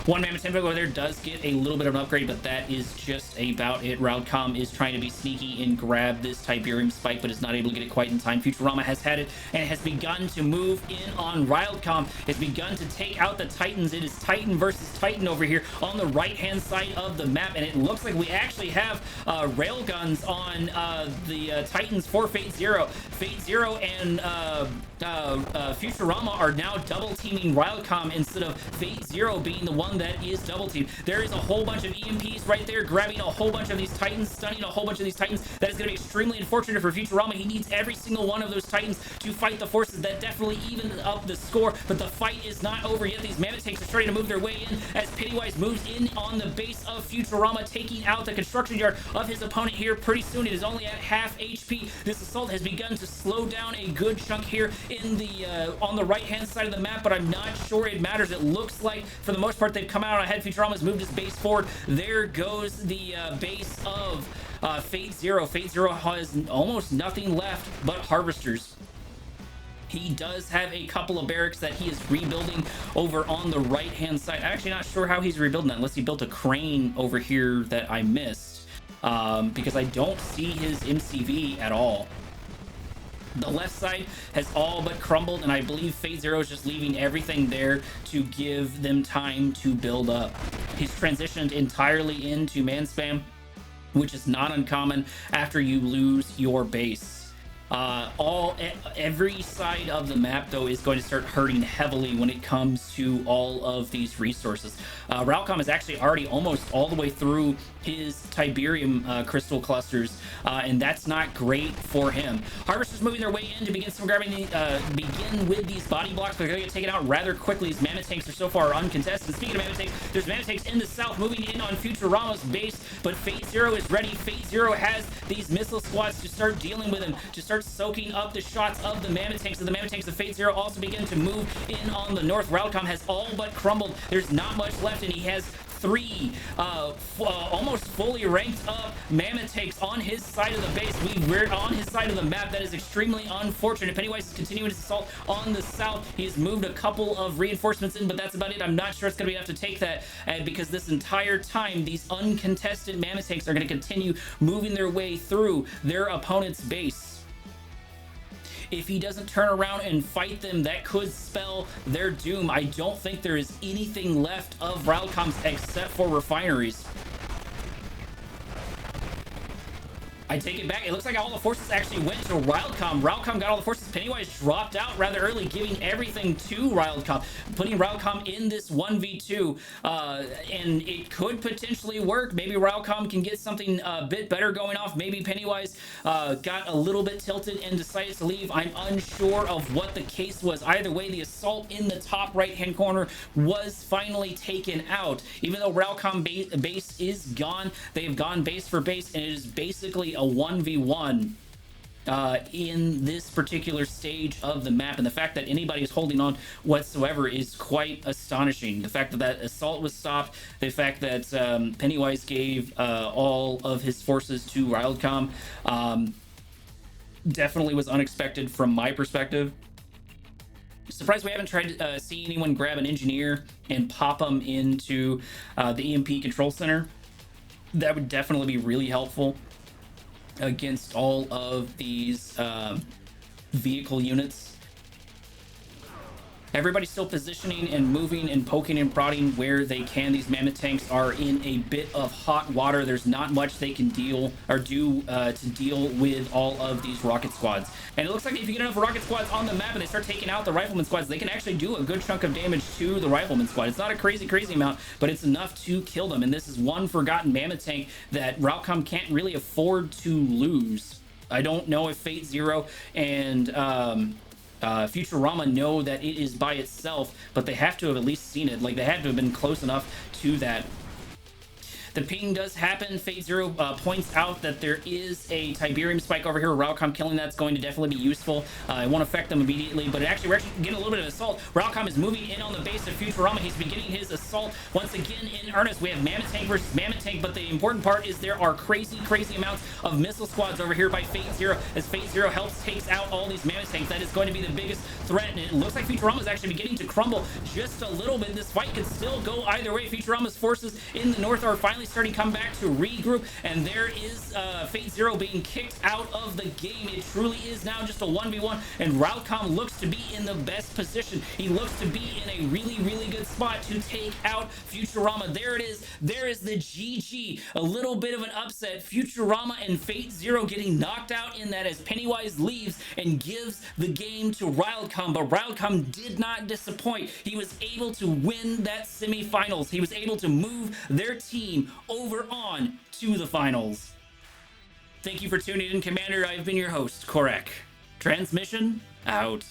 One mammoth tank over there does get a little bit of an upgrade, but that is just about it. Rildcom is trying to be sneaky and grab this Tiberium spike, but is not able to get it quite in time. Futurama has had it and has begun to move in on Rildcom. Has begun to take out the Titans. It is Titan versus Titan over here on the right-hand side of the map, and it looks like we actually have railguns on the Titans for FateZero. FateZero and Futurama are now double-teaming Rildcom instead of FateZero being the one that is double teamed. There is a whole bunch of EMPs right there, grabbing a whole bunch of these Titans, stunning a whole bunch of these Titans. That is going to be extremely unfortunate for Futurama. He needs every single one of those Titans to fight the forces. That definitely even up the score, but the fight is not over yet. These mammoth tanks are starting to move their way in as Pennywise moves in on the base of Futurama, taking out the construction yard of his opponent here. Pretty soon it is only at half HP. This assault has begun to slow down a good chunk here in the on the right hand side of the map, but I'm not sure it matters. It looks like for the most part they've come out ahead. Futurama's moved his base forward. There goes the base of FateZero. FateZero has almost nothing left but harvesters. He does have a couple of barracks that he is rebuilding over on the right hand side. I'm actually not sure how he's rebuilding that, unless he built a crane over here that I missed, because I don't see his MCV at all. The left side has all but crumbled, and I believe FateZero is just leaving everything there to give them time to build up. He's transitioned entirely into man spam, which is not uncommon after you lose your base. Every side of the map, though, is going to start hurting heavily when it comes to all of these resources. Rildcom is actually already almost all the way through his Tiberium crystal clusters, and that's not great for him. Harvesters moving their way in to begin some grabbing begin with these body blocks, but they're going to get taken out rather quickly as mammoth tanks are so far uncontested. Speaking of mammoth tanks, there's mammoth tanks in the south moving in on Futurama's base, but FateZero is ready. FateZero has these missile squads to start dealing with him, to start soaking up the shots of the mammoth tanks, and the mammoth tanks of FateZero also begin to move in on the north. Rildcom has all but crumbled. There's not much left, and he has three almost fully ranked up mammoth tanks on his side of the base. We're on his side of the map. That is extremely unfortunate. Pennywise is continuing his assault on the south. He's moved a couple of reinforcements in, but that's about it. I'm not sure it's going to be enough to take that, because this entire time these uncontested mammoth tanks are going to continue moving their way through their opponent's base. If he doesn't turn around and fight them, that could spell their doom. I don't think there is anything left of Rildcom's except for refineries. I take it back. It looks like all the forces actually went to Rildcom. Rildcom got all the forces. Pennywise dropped out rather early, giving everything to Rildcom, putting Rildcom in this 1v2, and it could potentially work. Maybe Rildcom can get something a bit better going off. Maybe Pennywise got a little bit tilted and decided to leave. I'm unsure of what the case was. Either way, the assault in the top right-hand corner was finally taken out. Even though Rildcom base is gone, they have gone base for base, and it is basically a 1v1 in this particular stage of the map, and the fact that anybody is holding on whatsoever is quite astonishing. The fact that that assault was stopped, the fact that Pennywise gave all of his forces to Rildcom, definitely was unexpected from my perspective. Surprised we haven't tried to see anyone grab an engineer and pop them into the EMP control center. That would definitely be really helpful against all of these vehicle units. Everybody's still positioning and moving and poking and prodding where they can. These mammoth tanks are in a bit of hot water. There's not much they can deal or do to deal with all of these rocket squads. And it looks like if you get enough rocket squads on the map and they start taking out the rifleman squads, they can actually do a good chunk of damage to the rifleman squad. It's not a crazy amount, but it's enough to kill them. And this is one forgotten mammoth tank that Rildcom can't really afford to lose. I don't know if FateZero and Futurama know that it is by itself, but they have to have at least seen it. Like, they had to have been close enough to that. The ping does happen. FateZero points out that there is a Tiberium spike over here. Rildcom killing that's going to definitely be useful. It won't affect them immediately, but we're actually getting a little bit of assault. Rildcom is moving in on the base of Futurama. He's beginning his assault once again in earnest. We have Mammoth Tank versus Mammoth Tank, but the important part is there are crazy amounts of missile squads over here by FateZero as FateZero takes out all these Mammoth Tanks. That is going to be the biggest threat, and it looks like Futurama is actually beginning to crumble just a little bit. This fight could still go either way. Futurama's forces in the north are finally starting to come back to regroup, and there is FateZero being kicked out of the game. It truly is now just a 1v1, and Rildcom looks to be in the best position. He looks to be in a really good spot to take out Futurama. There it is. There is the GG. A little bit of an upset. Futurama and FateZero getting knocked out in that as Pennywise leaves and gives the game to Rildcom, but Rildcom did not disappoint. He was able to win that semifinals. He was able to move their team over on to the finals. Thank you for tuning in, Commander. I've been your host, Korek. Transmission out.